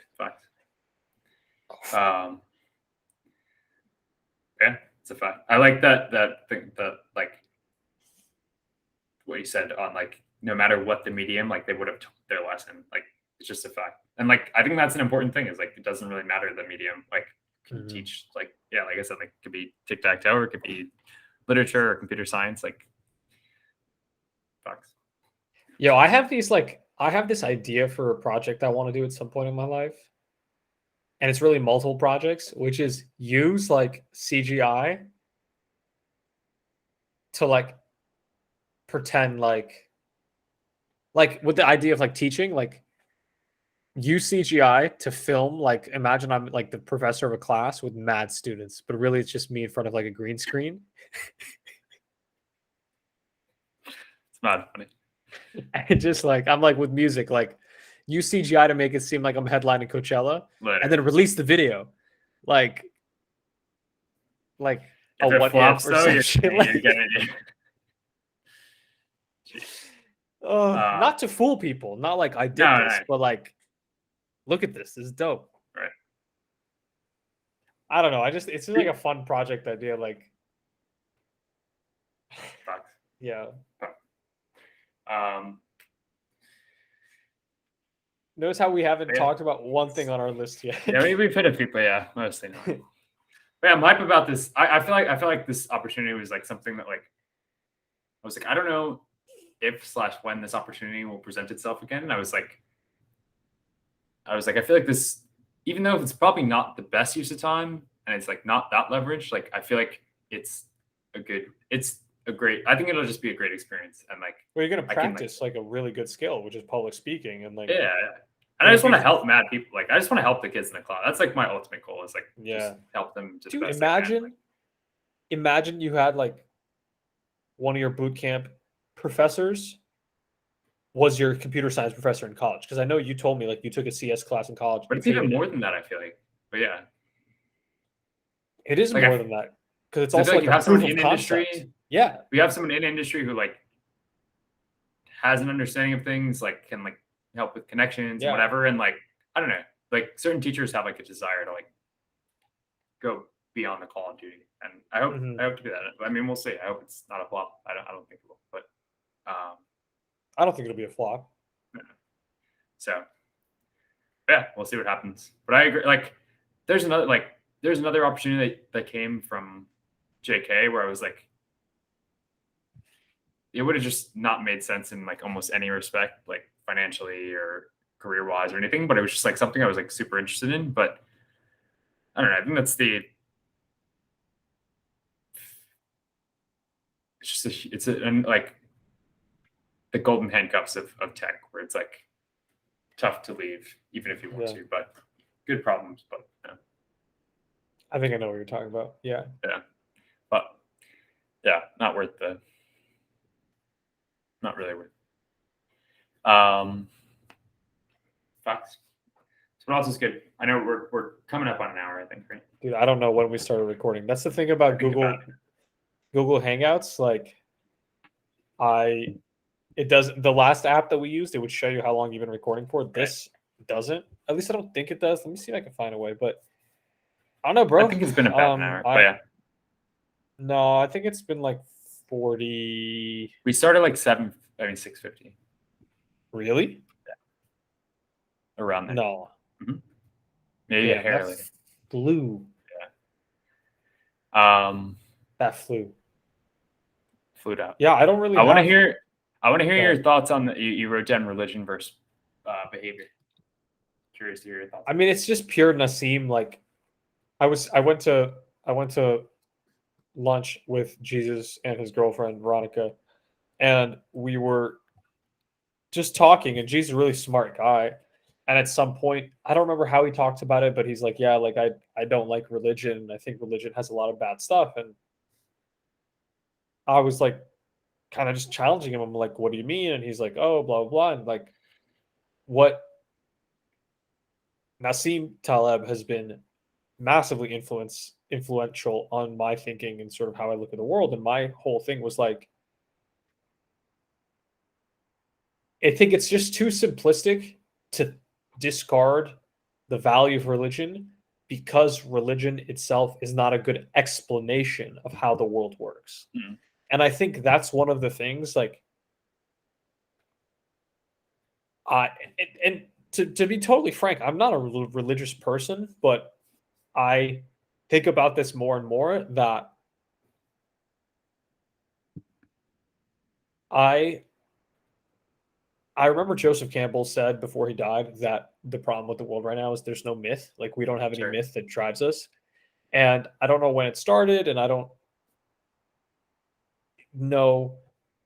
yeah, it's a fact. I like that thing, that like what you said on like no matter what the medium, like they would have told their lesson. Like it's just a fact. And like I think that's an important thing, is like it doesn't really matter the medium. Like can teach like like I said, like it could be tic-tac-toe or it could be literature or computer science, like facts. Yo, I have this idea for a project I want to do at some point in my life. And it's really multiple projects, which is use like CGI to like pretend like with the idea of like teaching, like use CGI to film, like imagine I'm like the professor of a class with mad students, but really it's just me in front of like a green screen. It's mad funny. And just like I'm like with music, like use CGI to make it seem like I'm headlining Coachella, and then release the video, like a what if or some shit. Not to fool people, not like I did this, but like, look at this. This is dope. Right. I don't know. It's just like a fun project idea. Like, yeah. Notice how we haven't talked about one thing on our list yet. Yeah, we've hit a few, but mostly not. But yeah, I'm hyped about this. I feel like this opportunity was like something that like I was like, I don't know if/when this opportunity will present itself again. And I was like, I feel like this even though it's probably not the best use of time and it's like not that leverage, like I feel like it's a great, I think it'll just be a great experience. And like, Well, you're gonna I can like, practice like a really good skill, which is public speaking, and like yeah. And I it'll just want be to help mad people. Like, I just want to help the kids in the class. That's like my ultimate goal is like, just yeah. help them just Dude, best I can. Like, imagine you had like one of your boot camp professors was your computer science professor in college, because I know you told me like you took a CS class in college. but You it's even hated more it. than that, I feel like. But yeah, It is like more than that, because it's I feel also like like you a have someone proof of in concept. industry. Yeah, We have someone in industry who like has an understanding of things, like can like help with connections and yeah. whatever. And like, I don't know, like certain teachers have like a desire to like go beyond the call of duty. And I hope to do that. I mean, we'll see. I hope it's not a flop. I don't think it will, but I don't think it'll be a flop. so yeah, we'll see what happens. But I agree. Like, there's another opportunity that came from JK where I was like, it would have just not made sense in like almost any respect, like financially or career wise or anything. But it was just like something I was like super interested in. But I don't know. I think that's and like the golden handcuffs of tech where it's like tough to leave even if you want Yeah, to, but good problems. But I think I know what you're talking about. Yeah, yeah, but yeah, not really worth. Facts. So what else is good? I know we're coming up on an hour, I think, right? dude, I don't know when we started recording. That's the thing about Google Hangouts. Like, it doesn't. The last app that we used, it would show you how long you've been recording for. This doesn't. At least I don't think it does. Let me see if I can find a way. But I don't know, bro. I think it's been about an hour. But yeah, No, I think it's been like 40. we started like 6:50. Really? Yeah. Around there. No. Mm-hmm. Maybe a hair later. Flew. Yeah. That flew. Flew out. Yeah, I don't really. I want to hear your Go. thoughts on you wrote down religion versus behavior. Curious to hear your thoughts. I mean, it's just pure Nassim. Like, I went to lunch with Jesus and his girlfriend Veronica, and we were just talking. And Jesus is a really smart guy. And at some point, I don't remember how he talked about it, but he's like, "Yeah, like I don't like religion. I think religion has a lot of bad stuff." And I was like, kind of just challenging him. I'm like, "What do you mean?" And he's like, "Oh, blah blah blah." And like, what Nassim Taleb has been massively influential on my thinking and sort of how I look at the world. And my whole thing was like, I think it's just too simplistic to discard the value of religion because religion itself is not a good explanation of how the world works. Mm-hmm. And I think that's one of the things, like, and to be totally frank, I'm not a religious person, but I think about this more and more that I remember Joseph Campbell said before he died that the problem with the world right now is there's no myth. Like, we don't have any myth that drives us. And I don't know when it started, and I don't know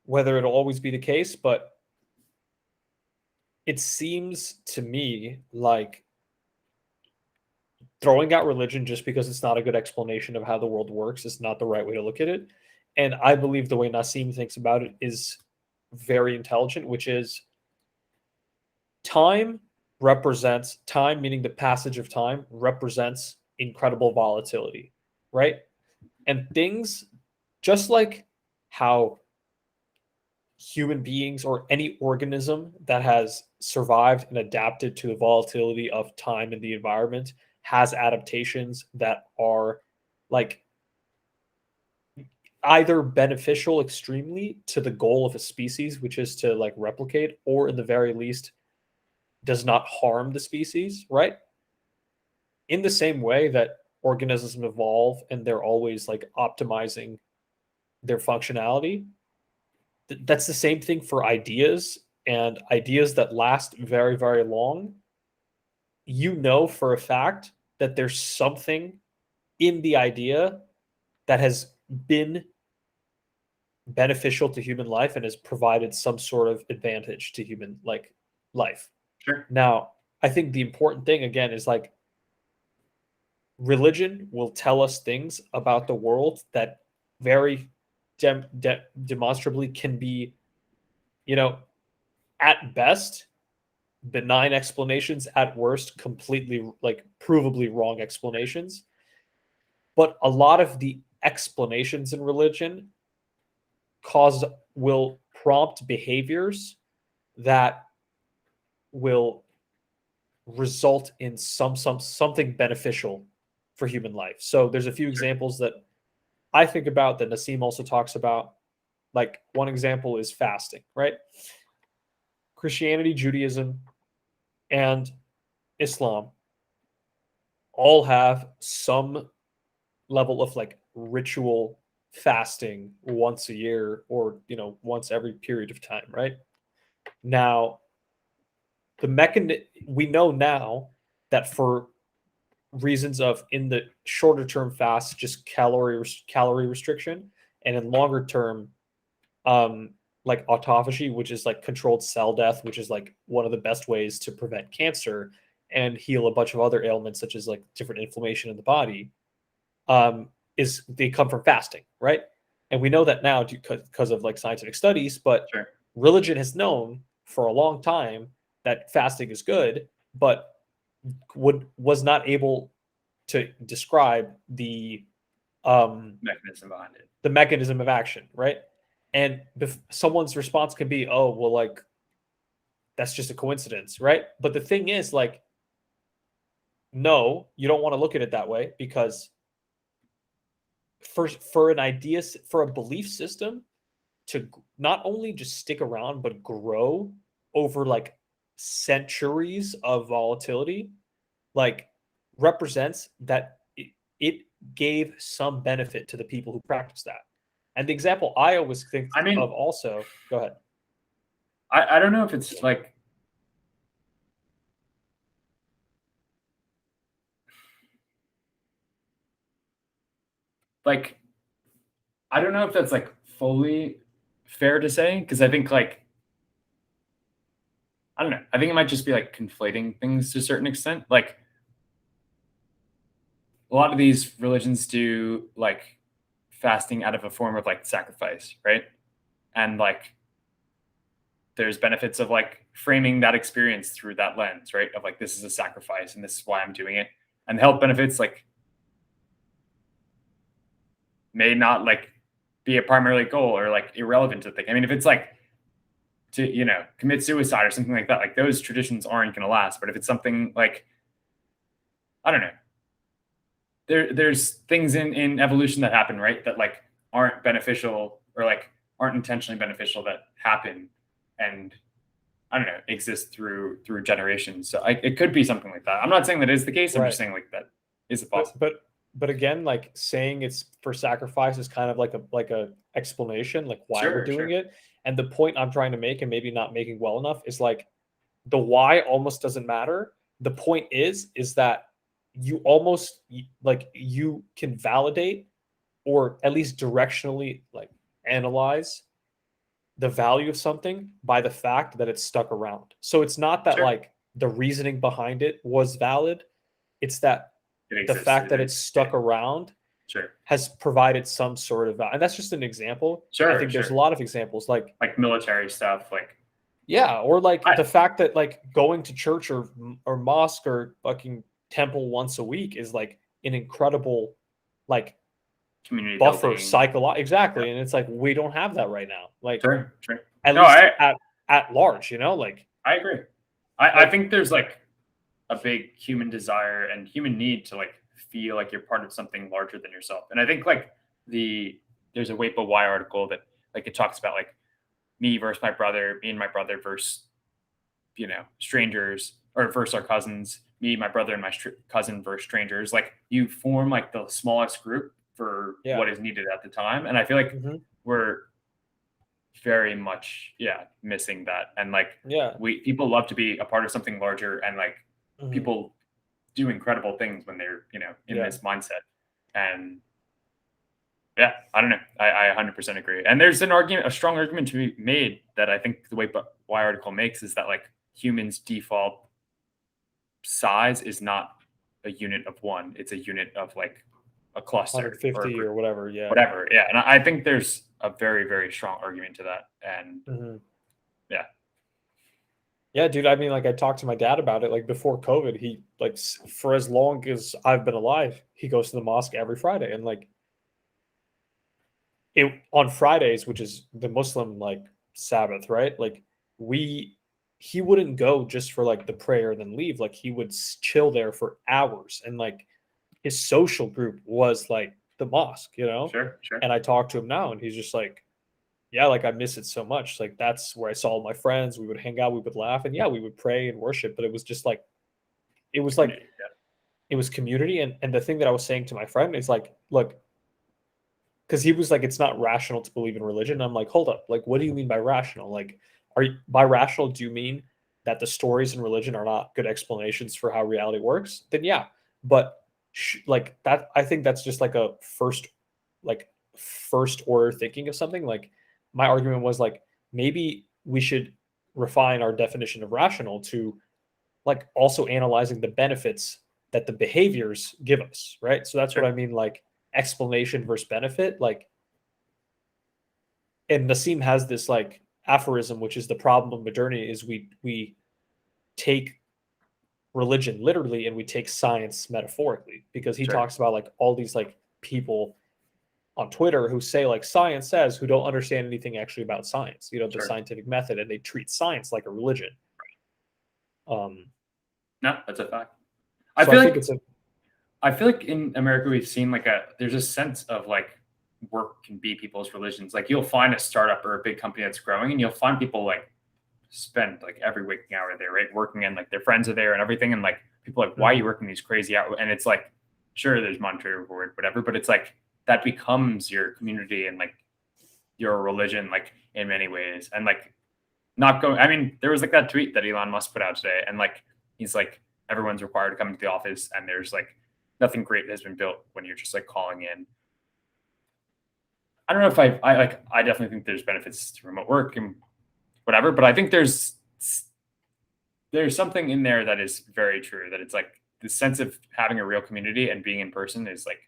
whether it'll always be the case, but it seems to me like throwing out religion just because it's not a good explanation of how the world works is not the right way to look at it. And I believe the way Nassim thinks about it is very intelligent, which is time meaning the passage of time represents incredible volatility, right? And things, just like how human beings or any organism that has survived and adapted to the volatility of time and the environment has adaptations that are like either beneficial extremely to the goal of a species, which is to like replicate, or in the very least does not harm the species, right? In the same way that organisms evolve and they're always like optimizing their functionality, that's the same thing for ideas, and ideas that last very, very long you know for a fact that there's something in the idea that has been beneficial to human life and has provided some sort of advantage to human like life. Sure. Now, I think the important thing again is like religion will tell us things about the world that very demonstrably can be, you know, at best benign explanations, at worst completely like provably wrong explanations. But a lot of the explanations in religion cause will prompt behaviors that will result in something beneficial for human life. So there's a few examples that I think about that Nassim also talks about. Like one example is fasting, right? Christianity, Judaism, and Islam all have some level of like ritual fasting once a year or once every period of time, right? Now, we know now that for reasons of in the shorter term fast just calorie restriction, and in longer term um like autophagy, which is like controlled cell death, which is like one of the best ways to prevent cancer and heal a bunch of other ailments such as like different inflammation in the body, is they come from fasting, right? And we know that now because of like scientific studies, but Sure. religion has known for a long time that fasting is good, but was not able to describe the Mechanism behind it. the mechanism of action, right? And someone's response can be, "Oh, well, like that's just a coincidence," right? But the thing is, like, no, you don't want to look at it that way because for an idea, for a belief system to not only just stick around but grow over like centuries of volatility, like represents that it gave some benefit to the people who practice that. And the example I always think of also, go ahead. I don't know if it's like I don't know if that's like fully fair to say, because I think like I don't know. I think it might just be like conflating things to a certain extent. Like a lot of these religions do like fasting out of a form of like sacrifice, right? And like there's benefits of like framing that experience through that lens, right? Of like this is a sacrifice and this is why I'm doing it. And the health benefits like may not like be a primary goal or like irrelevant to the thing. I mean, if it's like to, commit suicide or something like that, like those traditions aren't going to last. But if it's something like, I don't know, there's things in evolution that happen, right? That like aren't beneficial or like aren't intentionally beneficial that happen and I don't know, exist through generations. So it could be something like that. I'm not saying that is the case. I'm just saying like that is it possible. But again, like saying it's for sacrifice is kind of like a explanation, like why we're doing it. And the point I'm trying to make, and maybe not making well enough, is like the why almost doesn't matter. The point is that you almost like you can validate or at least directionally like analyze the value of something by the fact that it's stuck around. So it's not that like the reasoning behind it was valid. It's that the fact that it's stuck around has provided some sort of value. And that's just an example. I think there's a lot of examples like military stuff, like or like the fact that like going to church or mosque or fucking temple once a week is like an incredible like community buffer psychological. Exactly. And it's like we don't have that right now. Like at least at large, like I agree. I think there's like a big human desire and human need to like feel like you're part of something larger than yourself. And I think like there's a Weibo Y article that like it talks about like me versus my brother, me and my brother versus strangers, or versus our cousins, me, my brother, and my cousin versus strangers. Like you form like the smallest group for what is needed at the time. And I feel like we're very much missing that. And like people love to be a part of something larger and like people do incredible things when they're, in this mindset. And yeah, I don't know. I 100% agree. And there's a strong argument to be made that I think the way Y article makes is that like humans' default size is not a unit of one. It's a unit of like a cluster 150 or whatever. Yeah. Whatever. Yeah. And I think there's a very, very strong argument to that. And yeah. Yeah, dude. I mean, like I talked to my dad about it. Like before COVID, he like for as long as I've been alive, he goes to the mosque every Friday, and like it on Fridays, which is the Muslim like Sabbath, right? Like he wouldn't go just for like the prayer and then leave. Like he would chill there for hours, and like his social group was like the mosque, Sure. And I talked to him now, and he's just like, yeah, like I miss it so much. Like that's where I saw all my friends. We would hang out, we would laugh, and yeah, we would pray and worship. But it was just like, it was community. And the thing that I was saying to my friend is like, look, because he was like, it's not rational to believe in religion. And I'm like, hold up, like, what do you mean by rational? Like, by rational, do you mean that the stories in religion are not good explanations for how reality works? Then yeah, but like that, I think that's just like a first order thinking of something. Like my argument was like, maybe we should refine our definition of rational to like also analyzing the benefits that the behaviors give us, right? So that's what I mean, like explanation versus benefit. Like, and Nassim has this like aphorism, which is the problem of modernity is we take religion literally and we take science metaphorically, because he talks about like all these like people on Twitter who say like science says, who don't understand anything actually about science, the scientific method, and they treat science like a religion. No, that's a fact. I feel like in America we've seen like there's a sense of like work can be people's religions. Like you'll find a startup or a big company that's growing, and you'll find people like spend like every waking hour there, right, working, and like their friends are there and everything, and like people are like, why are you working these crazy hours? And it's like, sure, there's monetary reward, whatever, but it's like that becomes your community and like your religion, like in many ways. And like I mean, there was like that tweet that Elon Musk put out today, and like he's like, everyone's required to come into the office, and there's like nothing great has been built when you're just like calling in. I don't know if I definitely think there's benefits to remote work and whatever, but I think there's something in there that is very true, that it's like the sense of having a real community and being in person is like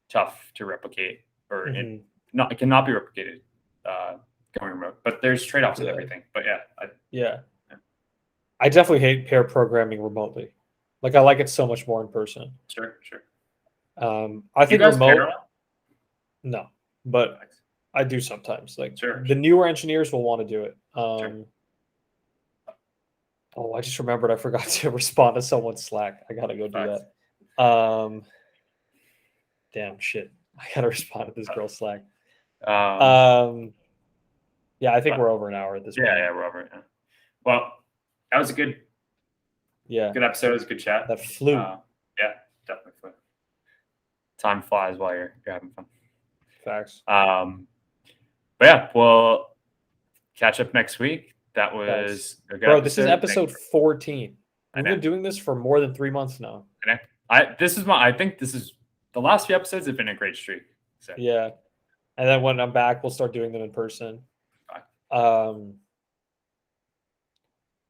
tough to replicate, or it cannot be replicated going remote, but there's trade-offs and everything. But yeah. I definitely hate pair programming remotely. Like I like it so much more in person. Sure. I think remote. No, but I do sometimes. Like the newer engineers will want to do it. Oh, I just remembered I forgot to respond to someone's Slack. I gotta go do that. Damn shit. I gotta respond to this girl's Slack. Yeah, I think we're over an hour at this point. Yeah, we're over. Yeah. Well, that was a good episode. It was a good chat. That flew. Yeah, definitely flew. Time flies while you're having fun. Facts. But yeah, we'll catch up next week. That was a good episode. This is episode 14. We've been doing this for more than 3 months now. I think this is the last few episodes have been a great streak. So. Yeah. And then when I'm back, we'll start doing them in person.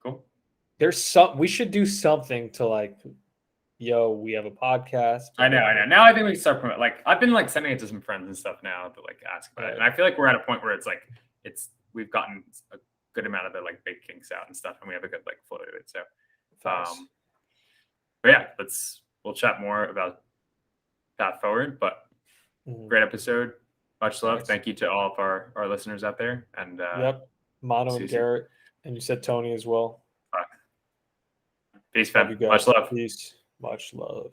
Cool. We should do something to like, we have a podcast. I know. Now I think we can start promoting. Like I've been like sending it to some friends and stuff now to like ask about it. And I feel like we're at a point where it's like we've gotten a good amount of the like big kinks out and stuff, and we have a good like flow to it. So but yeah, we'll chat more about path forward. But great episode. Much love. Thanks. Thank you to all of our listeners out there. And Mono and Garrett, and you said Tony as well. Peace, fam. Much love. Peace. Much love.